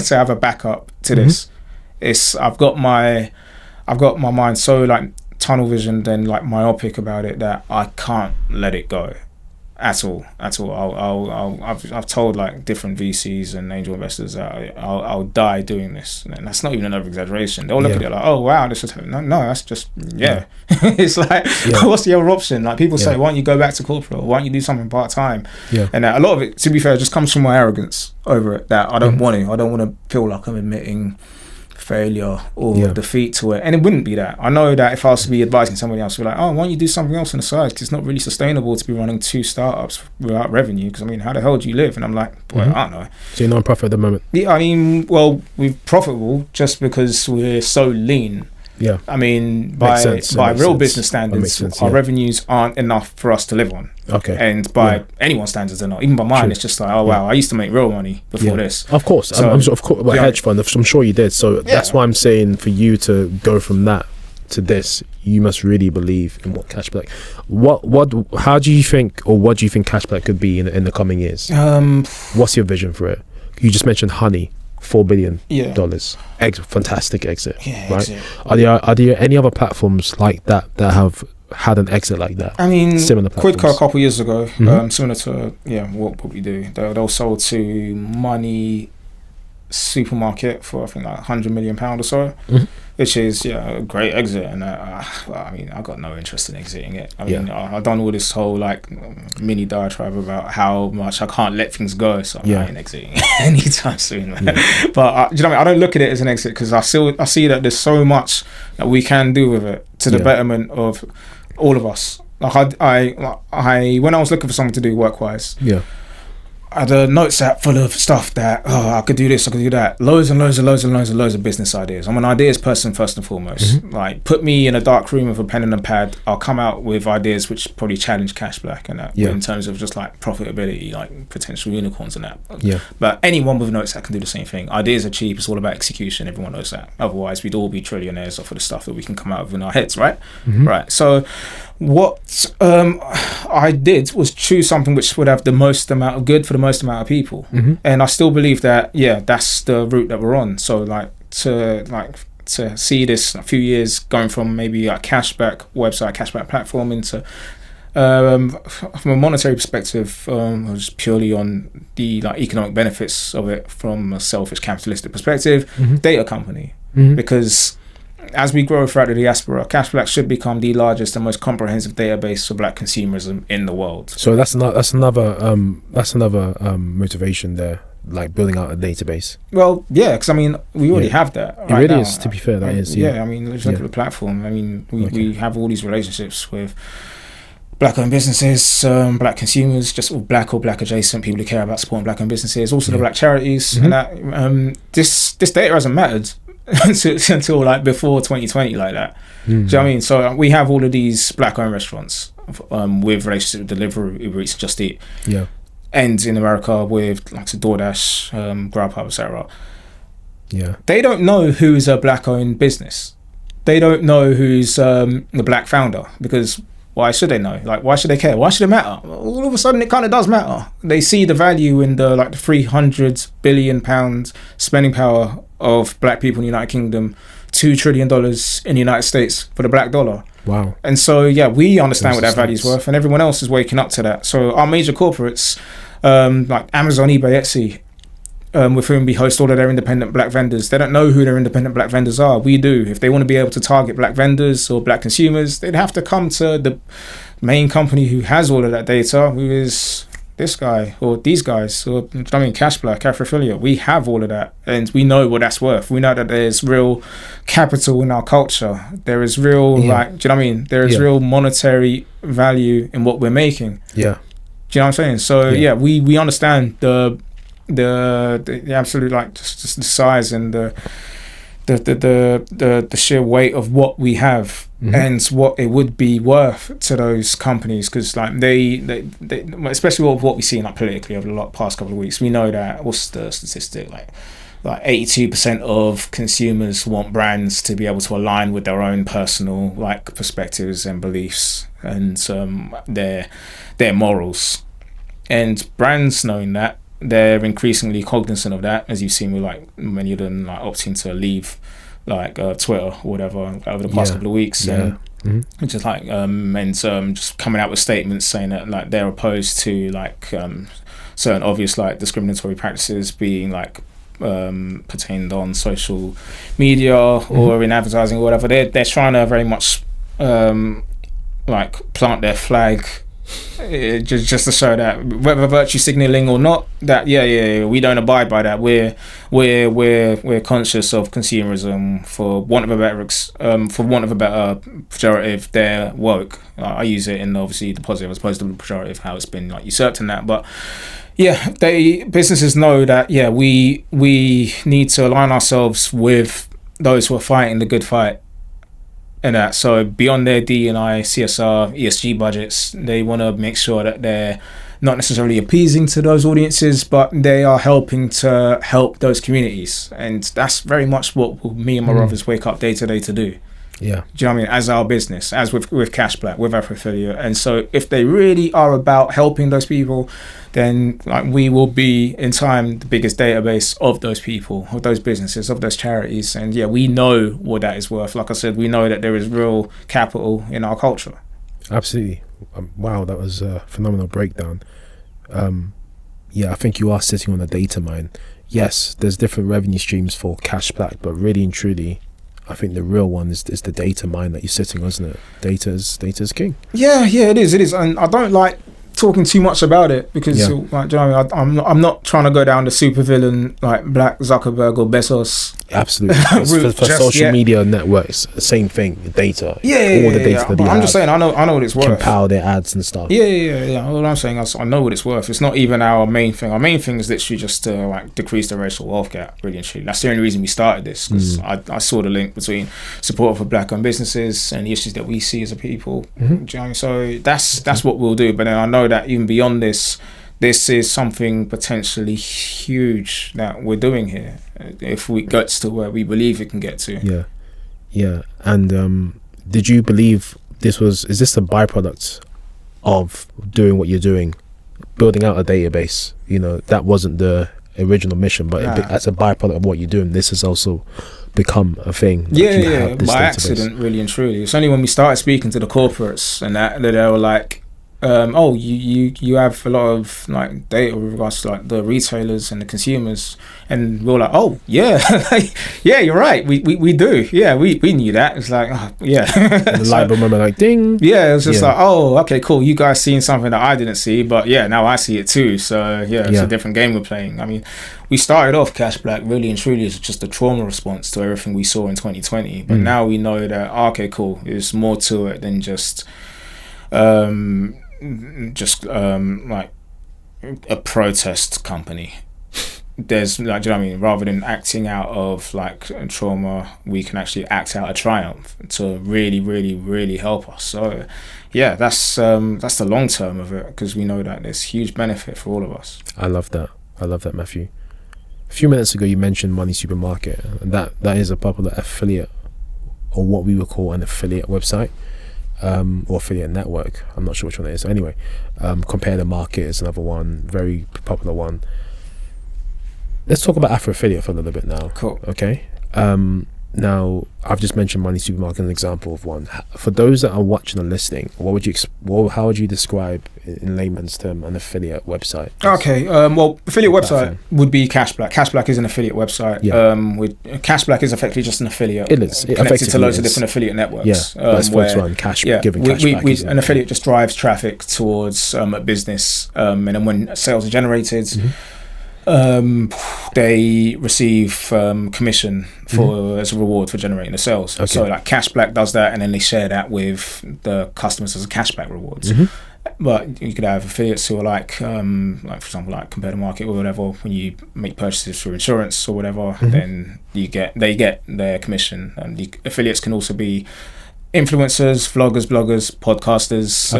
to have a backup to this. I've got my mind so like tunnel visioned and like myopic about it that I can't let it go at all. I've told like different VCs and angel investors that I'll die doing this, and that's not even another exaggeration. They'll look at it like, oh wow, this is no, that's just it's like what's the other option? Like people say, why don't you go back to corporate, or why don't you do something part-time? And a lot of it, to be fair, just comes from my arrogance over it, that I don't want to feel like I'm admitting failure or defeat to it. And it wouldn't be that. I know that if I was to be advising somebody else, we're like, oh, why don't you do something else on the side, because it's not really sustainable to be running 2 startups without revenue, because I mean, how the hell do you live? And I'm like, boy, I don't know. So you're non-profit at the moment? Yeah, I mean, well, we're profitable just because we're so lean. Yeah, I mean, by real business standards, our revenues aren't enough for us to live on. Okay. And by anyone's standards, they're not. Even by mine, it's just like, oh wow, I used to make real money before this. Of course, so, of course, well, hedge fund. I'm sure you did. So that's why I'm saying, for you to go from that to this, you must really believe in what Cashblack. How do you think, or what do you think Cashblack could be in the coming years? What's your vision for it? You just mentioned Honey. $4 billion. Fantastic exit. Right? Exit. Are there any other platforms like that have had an exit like that? I mean, similar platforms? Quidco a couple years ago, similar to what we do. They were sold to Money Supermarket for I think like £100 million or so, which is a great exit. And I mean, I got no interest in exiting it. I mean, I've done all this whole like mini diatribe about how much I can't let things go, so I ain't exiting anytime soon, man. But you know what I mean? I don't look at it as an exit, because I see that there's so much that we can do with it to the betterment of all of us. Like I when I was looking for something to do work-wise, I had a notes app full of stuff that I could do this, I could do that, loads of business ideas. I'm an ideas person first and foremost. Like, put me in a dark room with a pen and a pad, I'll come out with ideas which probably challenge Cashblack and that, in terms of just like profitability, like potential unicorns and that. But anyone with a notes app can do the same thing. Ideas are cheap, it's all about execution, everyone knows that. Otherwise we'd all be trillionaires off of the stuff that we can come out with in our heads, right? Right. So what I did was choose something which would have the most amount of good for the most amount of people, and I still believe that that's the route that we're on. So to see this a few years going from maybe a Cashback website, Cashback platform, into from a monetary perspective, just purely on the like economic benefits of it from a selfish capitalistic perspective, data company, because as we grow throughout the diaspora, Cashblack should become the largest and most comprehensive database for Black consumerism in the world. So that's another motivation there, like building out a database. Well, yeah, because I mean, we already have that. It really is, to be fair, that is. Yeah, I mean, let's look at the platform. I mean, we have all these relationships with Black-owned businesses, Black consumers, just all Black or Black adjacent people who care about supporting Black-owned businesses, also the Black charities, and that. This data hasn't mattered until like before 2020, like that. Do you know what I mean? So we have all of these Black-owned restaurants with relationship with Deliveroo, Uber Eats, Just Eat. Yeah. And in America with like DoorDash, Grubhub, etc. Yeah. They don't know who's a Black-owned business. They don't know who's the Black founder, because why should they know? Like, why should they care? Why should it matter? All of a sudden, it kind of does matter. They see the value in the like the £300 billion spending power of Black people in the United Kingdom, $2 trillion in the United States for the Black dollar. Wow. And so, yeah, we understand what that value is worth, and everyone else is waking up to that. So our major corporates, like Amazon, eBay, Etsy, with whom we host all of their independent Black vendors, they don't know who their independent Black vendors are. We do. If they want to be able to target Black vendors or Black consumers, they'd have to come to the main company who has all of that data, who is this guy or these guys, or I mean, Cashblack, Affiliate. We have all of that, and we know what that's worth. We know that there's real capital in our culture. There is real, like, do you know what I mean? There is real monetary value in what we're making. Yeah. Do you know what I'm saying? So we understand the absolute, like, just the size and the sheer weight of what we have and what it would be worth to those companies, because like they especially what we see like politically over the past couple of weeks, we know that, what's the statistic, like 82% of consumers want brands to be able to align with their own personal like perspectives and beliefs and their morals, and brands, knowing that, they're increasingly cognizant of that, as you've seen with like many of them like opting to leave like Twitter or whatever over the past couple of weeks, which is like just coming out with statements saying that like they're opposed to like certain obvious like discriminatory practices being like pertained on social media or in advertising or whatever. They're trying to very much like plant their flag, just to show that whether virtue signaling or not, that we don't abide by that. We're conscious of consumerism, for want of a better pejorative. They're woke. I use it in obviously the positive as opposed to the pejorative, how it's been like usurped in that. But businesses know that we need to align ourselves with those who are fighting the good fight. And that, so beyond their D&I, CSR, ESG budgets, they want to make sure that they're not necessarily appeasing to those audiences, but they are helping to help those communities. And that's very much what me and my brothers wake up day to day to do. Yeah. Do you know what I mean? As our business, as with Cashblack, with Affiliate. And so if they really are about helping those people, then like we will be in time the biggest database of those people, of those businesses, of those charities. And we know what that is worth. Like I said, we know that there is real capital in our culture. Absolutely. Wow, that was a phenomenal breakdown. I think you are sitting on a data mine. Yes, there's different revenue streams for Cashblack, but really and truly, I think the real one is the data mine that you're sitting on, isn't it? Data's king. Yeah, it is. And I don't like talking too much about it because like, do you know what I mean? I'm not trying to go down the supervillain like Black Zuckerberg or Bezos. Absolutely. for social media networks, the same thing. Data. All the data that I'm just saying, I know what it's worth. Can power their ads and stuff. All I'm saying is I know what it's worth. It's not even our main thing. Our main thing is literally just to like decrease the racial wealth gap, really and truly. That's the only reason we started this, because I saw the link between support for Black-owned businesses and the issues that we see as a people. Do you know what I mean? So that's what we'll do. But then I know that even beyond this is something potentially huge that we're doing here, if we get to where we believe it can get to. And did you believe is this a byproduct of doing what you're doing, building out a database? That wasn't the original mission, but as a byproduct of what you're doing, this has also become a thing. By database. Accident, really and truly. It's only when we started speaking to the corporates and that they were like, you have a lot of like data with regards to like the retailers and the consumers, and we're like, oh yeah, yeah, you're right, we do, yeah, we knew that. It's like, oh, yeah. And the light bulb moment, like ding. Yeah, it was just like, oh, okay, cool, you guys seen something that I didn't see, but yeah, now I see it too. So yeah, it's a different game we're playing. I mean, we started off Cashblack really and truly as just a trauma response to everything we saw in 2020, but now we know that, okay, cool, there's more to it than just like a protest company. There's like, do you know what I mean? Rather than acting out of like trauma, we can actually act out a triumph to really, really, really help us. So yeah, that's the long term of it, because we know that there's huge benefit for all of us. I love that, Matthew. A few minutes ago you mentioned Money Supermarket, and that is a popular affiliate, or what we would call an affiliate website. Or affiliate network. I'm not sure which one it is. Anyway, Compare the Market is another one, very popular one. Let's talk about Afro Affiliate for a little bit now. Cool. Okay. Now, I've just mentioned Money Supermarket as an example of one. For those that are watching and listening, how would you describe, in layman's term, an affiliate website? Okay. Well, affiliate website would be Cashblack. Cashblack is an affiliate website. Yeah. Cashblack is effectively just an affiliate. It is. Connected to loads of different affiliate networks. Yeah. That's one. Giving cashback. An affiliate just drives traffic towards a business, and then when sales are generated, they receive commission for as a reward for generating the sales. Okay. So like Cashblack does that, and then they share that with the customers as a cashback rewards. But you could have affiliates who are like for example, like Compare the Market or whatever. When you make purchases for insurance or whatever, then they get their commission. And the affiliates can also be influencers, vloggers, bloggers, podcasters,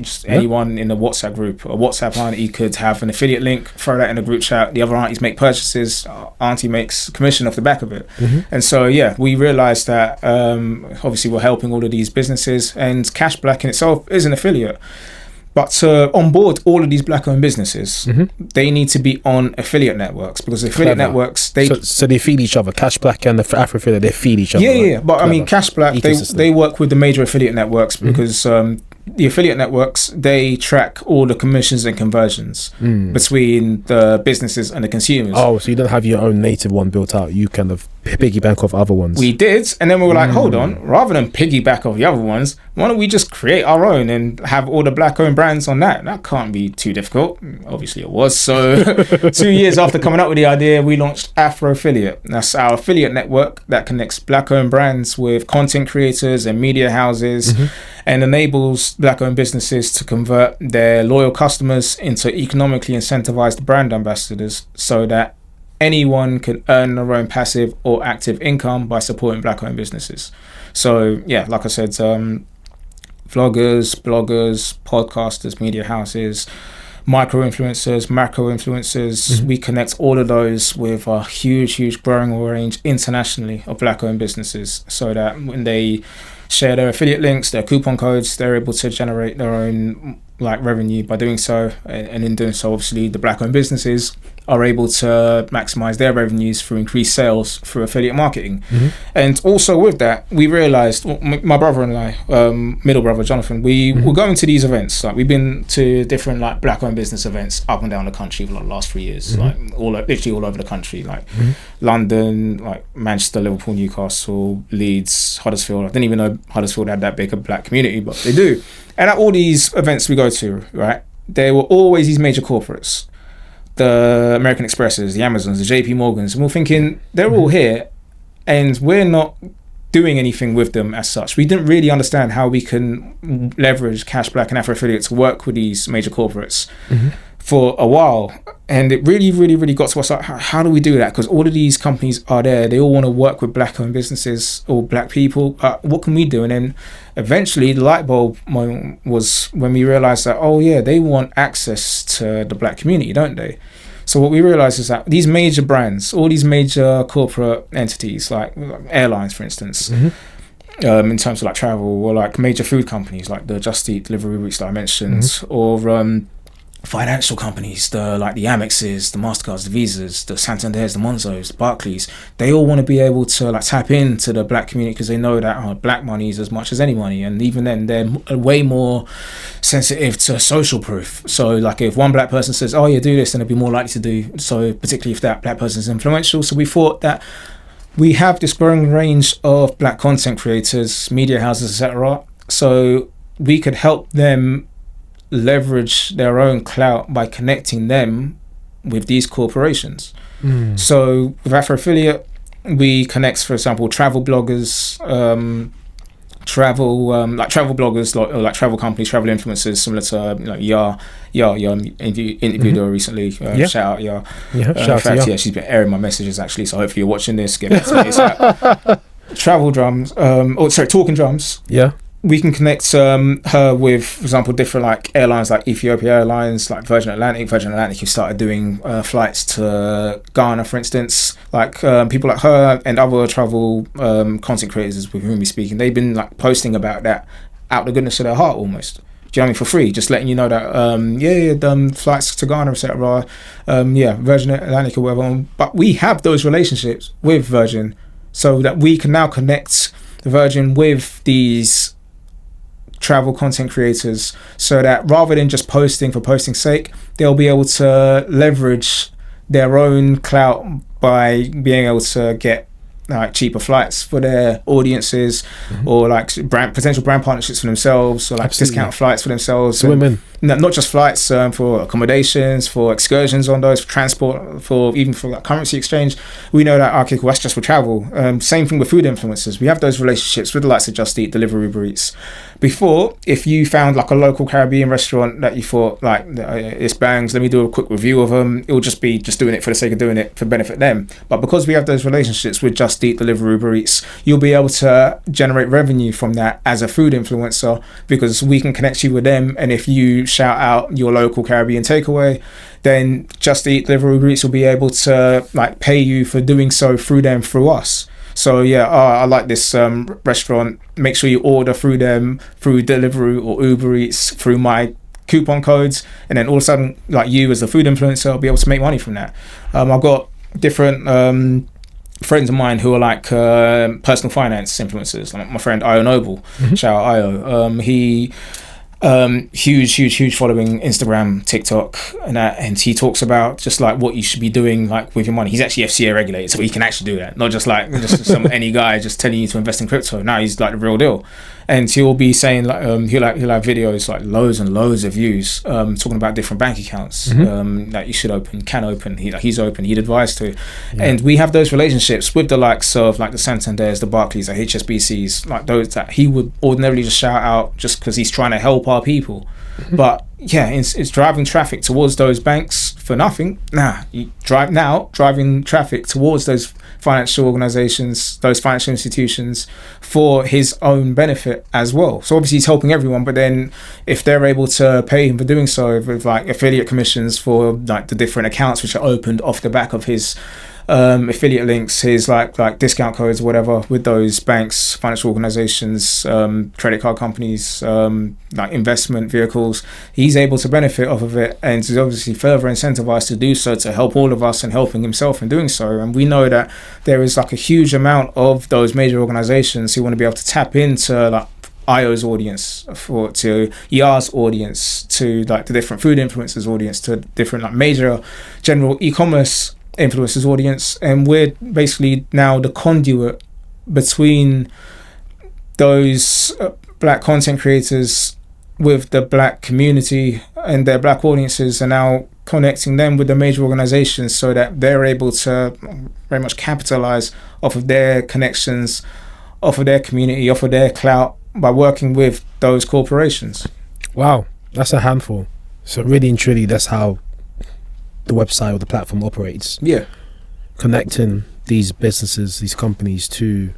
just anyone in the WhatsApp group. A WhatsApp auntie could have an affiliate link, throw that in a group chat. The other aunties make purchases, auntie makes commission off the back of it. And so yeah, we realized that obviously we're helping all of these businesses, and Cashblack in itself is an affiliate. But to onboard all of these black-owned businesses, they need to be on affiliate networks, because affiliate networks, so they feed each other. Cashblack and the Afro affiliate, they feed each other. Yeah. But I mean, Cashblack, they work with the major affiliate networks, because the affiliate networks, they track all the commissions and conversions between the businesses and the consumers. Oh, so you don't have your own native one built out. You kind of piggyback off other ones. We did, and then we were like, hold on, rather than piggyback off the other ones, why don't we just create our own and have all the black-owned brands on that? That can't be too difficult. Obviously it was. So 2 years after coming up with the idea, we launched Afro Affiliate. That's our affiliate network that connects black-owned brands with content creators and media houses, and enables black-owned businesses to convert their loyal customers into economically incentivized brand ambassadors, so that anyone can earn their own passive or active income by supporting black-owned businesses. So yeah, like I said, vloggers, bloggers, podcasters, media houses, micro-influencers, macro-influencers, we connect all of those with a huge growing range internationally of black-owned businesses, so that when they share their affiliate links, their coupon codes, they're able to generate their own like revenue by doing so, and in doing so, obviously the black-owned businesses are able to maximize their revenues through increased sales through affiliate marketing. And also with that, we realized, my brother and I, middle brother Jonathan, we were going to these events. Like, we've been to different like black-owned business events up and down the country for like the last 3 years, like literally all over the country, like London, like Manchester, Liverpool, Newcastle, Leeds, Huddersfield. I didn't even know Huddersfield had that big a black community, but they do. And at all these events we go to, right, there were always these major corporates, the American Expresses, the Amazons, the JP Morgans, and we're thinking they're all here and we're not doing anything with them as such. We didn't really understand how we can leverage Cashblack and Afro Affiliate to work with these major corporates for a while. And it really got to us, like, how do we do that? Because all of these companies are there, they all want to work with black-owned businesses or black people. What can we do? And then eventually the light bulb moment was when we realized that, oh yeah, they want access to the black community, don't they? So what we realized is that these major brands, all these major corporate entities, like airlines, for instance, in terms of like travel, or like major food companies like the Just Eat delivery routes that I mentioned, or financial companies, the Amexes, the Mastercards, the Visas, the Santanders, the Monzos, the Barclays, they all want to be able to like tap into the black community because they know that black money is as much as any money, and even then they're way more sensitive to social proof. So like if one black person says, oh yeah, do this, then they'll be more likely to do so, particularly if that black person is influential. So we thought that we have this growing range of black content creators, media houses, etc. So we could help them leverage their own clout by connecting them with these corporations. So with Afro Affiliate, we connect, for example, travel bloggers, travel bloggers, like travel companies, travel influencers, similar to like Yar interviewed her recently. Shout out Yar. Yeah, shout out to Yar. She's been airing my messages actually, so hopefully you're watching this. Get back to me. Travel drums, talking drums. Yeah. We can connect her with, for example, different like airlines like Ethiopia Airlines, like Virgin Atlantic who started doing flights to Ghana, for instance. Like people like her and other travel content creators with whom we're speaking, they've been like posting about that out the goodness of their heart almost. Do you know what I mean? For free, just letting you know that flights to Ghana, etc. Virgin Atlantic or whatever. But we have those relationships with Virgin, so that we can now connect Virgin with these travel content creators, so that rather than just posting for posting's sake, they'll be able to leverage their own clout by being able to get like cheaper flights for their audiences, or like potential brand partnerships for themselves, or like discount flights for themselves. Women. Not just flights, for accommodations, for excursions on those, for transport, for even for like currency exchange. We know that, okay, cool, that's just for travel. Same thing with food influencers. We have those relationships with the likes of Just Eat, Deliveroo, Uber Eats. Before, if you found like a local Caribbean restaurant that you thought like it's bangs, let me do a quick review of them, it will just be just doing it for the sake of doing it for benefit them. But because we have those relationships with Just Eat, Deliveroo, Uber Eats, you'll be able to generate revenue from that as a food influencer, because we can connect you with them. And if you shout out your local Caribbean takeaway, then Just Eat, Deliveroo, Uber Eats will be able to like pay you for doing so through them, through us. So I like this restaurant. Make sure you order through them, through Deliveroo or Uber Eats, through my coupon codes, and then all of a sudden, like you as the food influencer, will be able to make money from that. I've got different friends of mine who are like personal finance influencers. Like my friend Io Noble, shout out Io. He huge following, Instagram, TikTok, and he talks about just like what you should be doing like with your money. He's actually FCA regulated, so he can actually do that, not just like some any guy just telling you to invest in crypto. Now he's like the real deal, and he'll be saying like he'll have videos like loads and loads of views talking about different bank accounts that you should open, can open. He's open, he'd advise to. And we have those relationships with the likes of like the Santanders, the Barclays, the HSBCs, like those that he would ordinarily just shout out just because he's trying to help our people. But it's driving traffic towards those banks for nothing. Driving traffic towards those financial organizations, those financial institutions, for his own benefit as well. So obviously he's helping everyone, but then if they're able to pay him for doing so with like affiliate commissions for like the different accounts which are opened off the back of his affiliate links, his like discount codes or whatever with those banks, financial organizations, credit card companies, like investment vehicles, he's able to benefit off of it, and is obviously further incentivized to do so, to help all of us and helping himself in doing so. And we know that there is like a huge amount of those major organizations who want to be able to tap into like Io's audience, to Yar's audience, to like the different food influencers audience, to different like major general e-commerce influencers audience. And we're basically now the conduit between those black content creators with the black community and their black audiences, and now connecting them with the major organizations so that they're able to very much capitalize off of their connections, off of their community, off of their clout, by working with those corporations. Wow, that's a handful. So really and truly, that's how the website or the platform operates. Yeah, connecting these businesses, these companies to,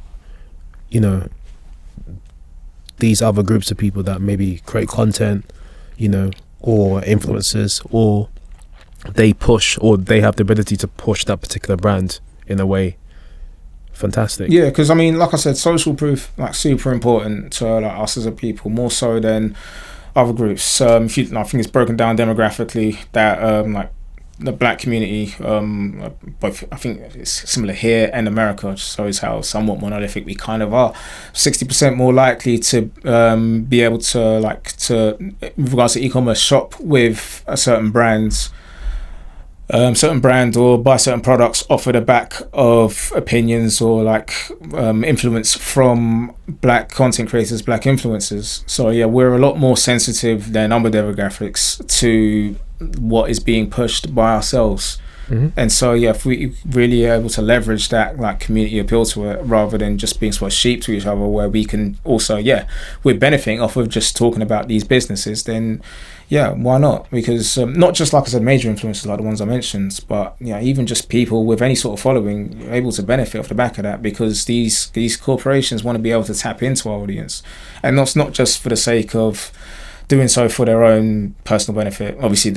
you know, these other groups of people that maybe create content, you know, or influencers, or they push, or they have the ability to push that particular brand in a way. Fantastic. Yeah, because I mean, like I said, social proof, like super important to like us as a people, more so than other groups. I think it's broken down demographically that like the black community, both I think it's similar here and America, which shows how somewhat monolithic we kind of are. 60% more likely to be able to with regards to e-commerce, shop with a certain brand or buy certain products off of the back of opinions or influence from black content creators, black influencers. So yeah, we're a lot more sensitive than other demographics to what is being pushed by ourselves. And so yeah, if we really are able to leverage that community appeal to it, rather than just being sort of sheep to each other, where we can also we're benefiting off of just talking about these businesses, then why not? Because not just, like I said, major influencers like the ones I mentioned, but even just people with any sort of following are able to benefit off the back of that, because these corporations want to be able to tap into our audience, and that's not just for the sake of doing so for their own personal benefit. Obviously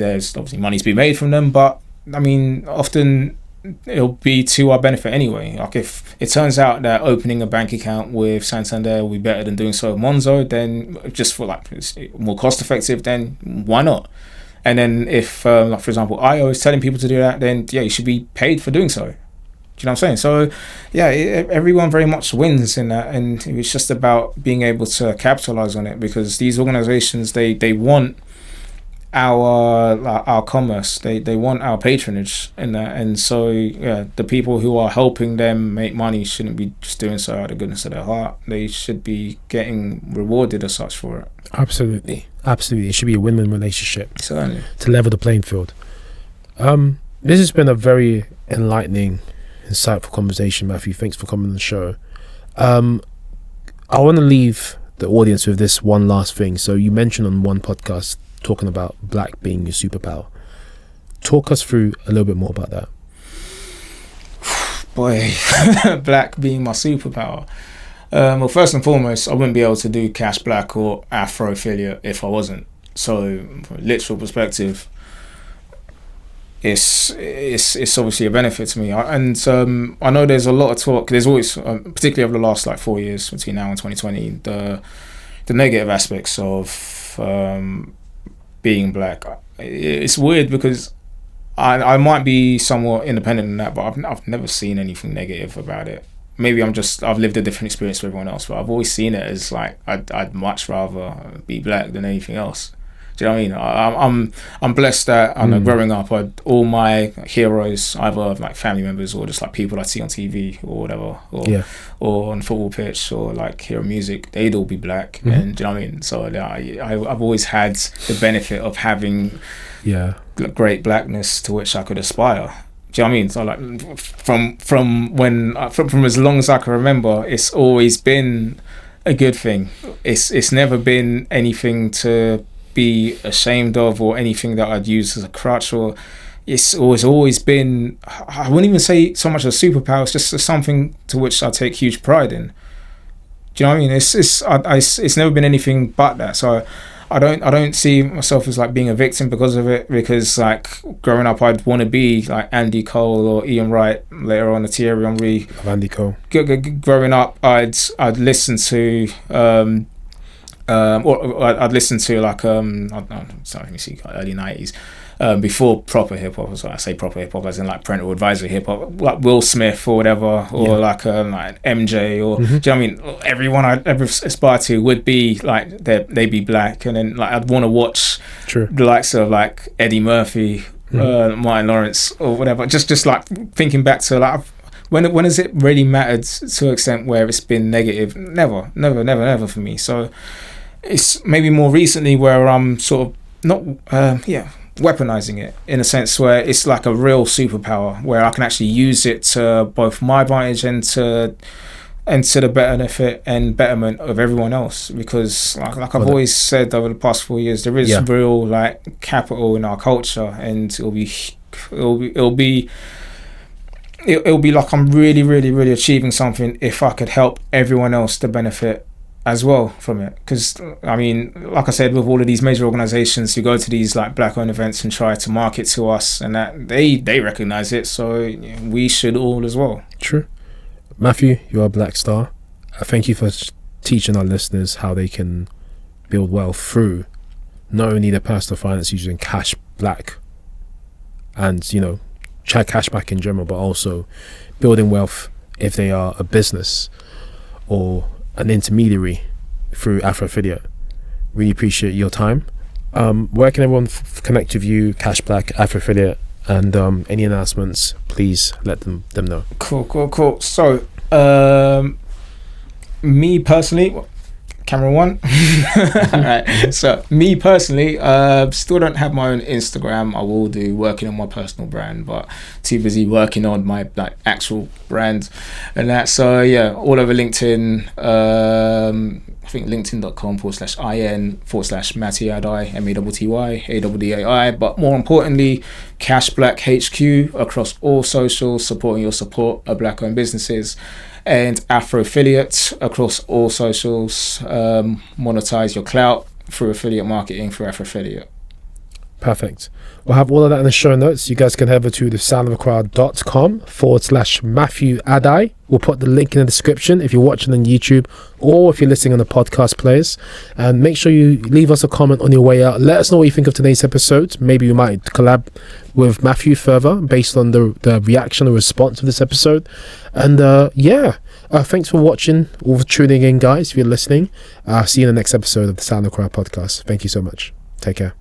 money's been made from them, but I mean, often it'll be to our benefit anyway. Like if it turns out that opening a bank account with Santander will be better than doing so with Monzo, then just for it's more cost effective, then why not? And then if for example IO is telling people to do that, then you should be paid for doing so. Do you know what I'm saying? So everyone very much wins in that, and it's just about being able to capitalize on it, because these organizations, they want our commerce, they want our patronage in that, and so the people who are helping them make money shouldn't be just doing so out of the goodness of their heart. They should be getting rewarded as such for it. Absolutely it should be a win-win relationship. Certainly. To level the playing field. This has been a very enlightening, insightful conversation, Matthew. Thanks for coming on the show. I want to leave the audience with this one last thing. So you mentioned on one podcast talking about black being your superpower. Talk us through a little bit more about that. Boy, black being my superpower. Well, first and foremost, I wouldn't be able to do Cashblack or Afro affiliate if I wasn't. So from a literal perspective, it's obviously a benefit to me. I know there's a lot of talk. There's always, particularly over the last 4 years between now and 2020, the negative aspects of being black. It's weird because I might be somewhat independent in that, but I've never seen anything negative about it. Maybe I've lived a different experience to everyone else, but I've always seen it as I'd much rather be black than anything else. Do you know what I mean? I'm blessed that growing up, all my heroes, either family members or just people I see on TV or whatever, or on football pitch or hear music, they'd all be black. And do you know what I mean? So I've always had the benefit of having great blackness to which I could aspire. Do you know what I mean? So from as long as I can remember, it's always been a good thing. It's never been anything to be ashamed of or anything that I'd use as a crutch, or it's always been, I wouldn't even say so much a superpower, it's just something to which I take huge pride in. Do you know what I mean? It's never been anything but that. So I don't see myself as being a victim because of it, because growing up I'd want to be Andy Cole or Ian Wright, later on the Thierry Henry. Andy Cole. Growing up I'd listen to or I'd listen to let me see, early 90s, before proper hip hop. So I say proper hip hop as in parental advisory hip hop, Will Smith or whatever, or MJ, or do you know what I mean? Everyone I'd ever aspire to would be they'd be black, and then I'd want to watch the likes of Eddie Murphy, Martin Lawrence, or whatever. Just thinking back to when has it really mattered to an extent where it's been negative? Never for me. So it's maybe more recently where I'm sort of not weaponizing it in a sense where it's a real superpower where I can actually use it to both my advantage and to the benefit and betterment of everyone else, because I've always said over the past 4 years, there is real capital in our culture, and it'll be I'm really, really, really achieving something if I could help everyone else to benefit as well from it. Because I mean, like I said, with all of these major organizations who go to these black-owned events and try to market to us, and that they recognize it, so we should all as well. True. Matthew, you're a black star. Thank you for teaching our listeners how they can build wealth through not only their personal finance using Cashblack and, you know, cashback in general, but also building wealth if they are a business or an intermediary through Afro Affiliate. Really appreciate your time. Where can everyone connect with you, Cashblack, Afro Affiliate, and any announcements? Please let them know. Cool. So, me personally, camera one. Right. So me personally, still don't have my own Instagram. I will do, working on my personal brand, but too busy working on my actual brand and that. So yeah, all over LinkedIn. I think linkedin.com/in/Matty Addai, MATTY But more importantly, Cashblack HQ across all socials, supporting your support of Black-owned businesses, and Afro Affiliate across all socials. Monetize your clout through affiliate marketing through Afro Affiliate. Perfect. We'll have all of that in the show notes. You guys can head over to thesoundofaccra.com/Matthew Addai. We'll put the link in the description if you're watching on YouTube or if you're listening on the podcast players. And make sure you leave us a comment on your way out. Let us know what you think of today's episode. Maybe we might collab with Matthew further based on the reaction or response of this episode. And thanks for watching or for tuning in, guys, if you're listening. See you in the next episode of the Sound of Accra Podcast. Thank you so much. Take care.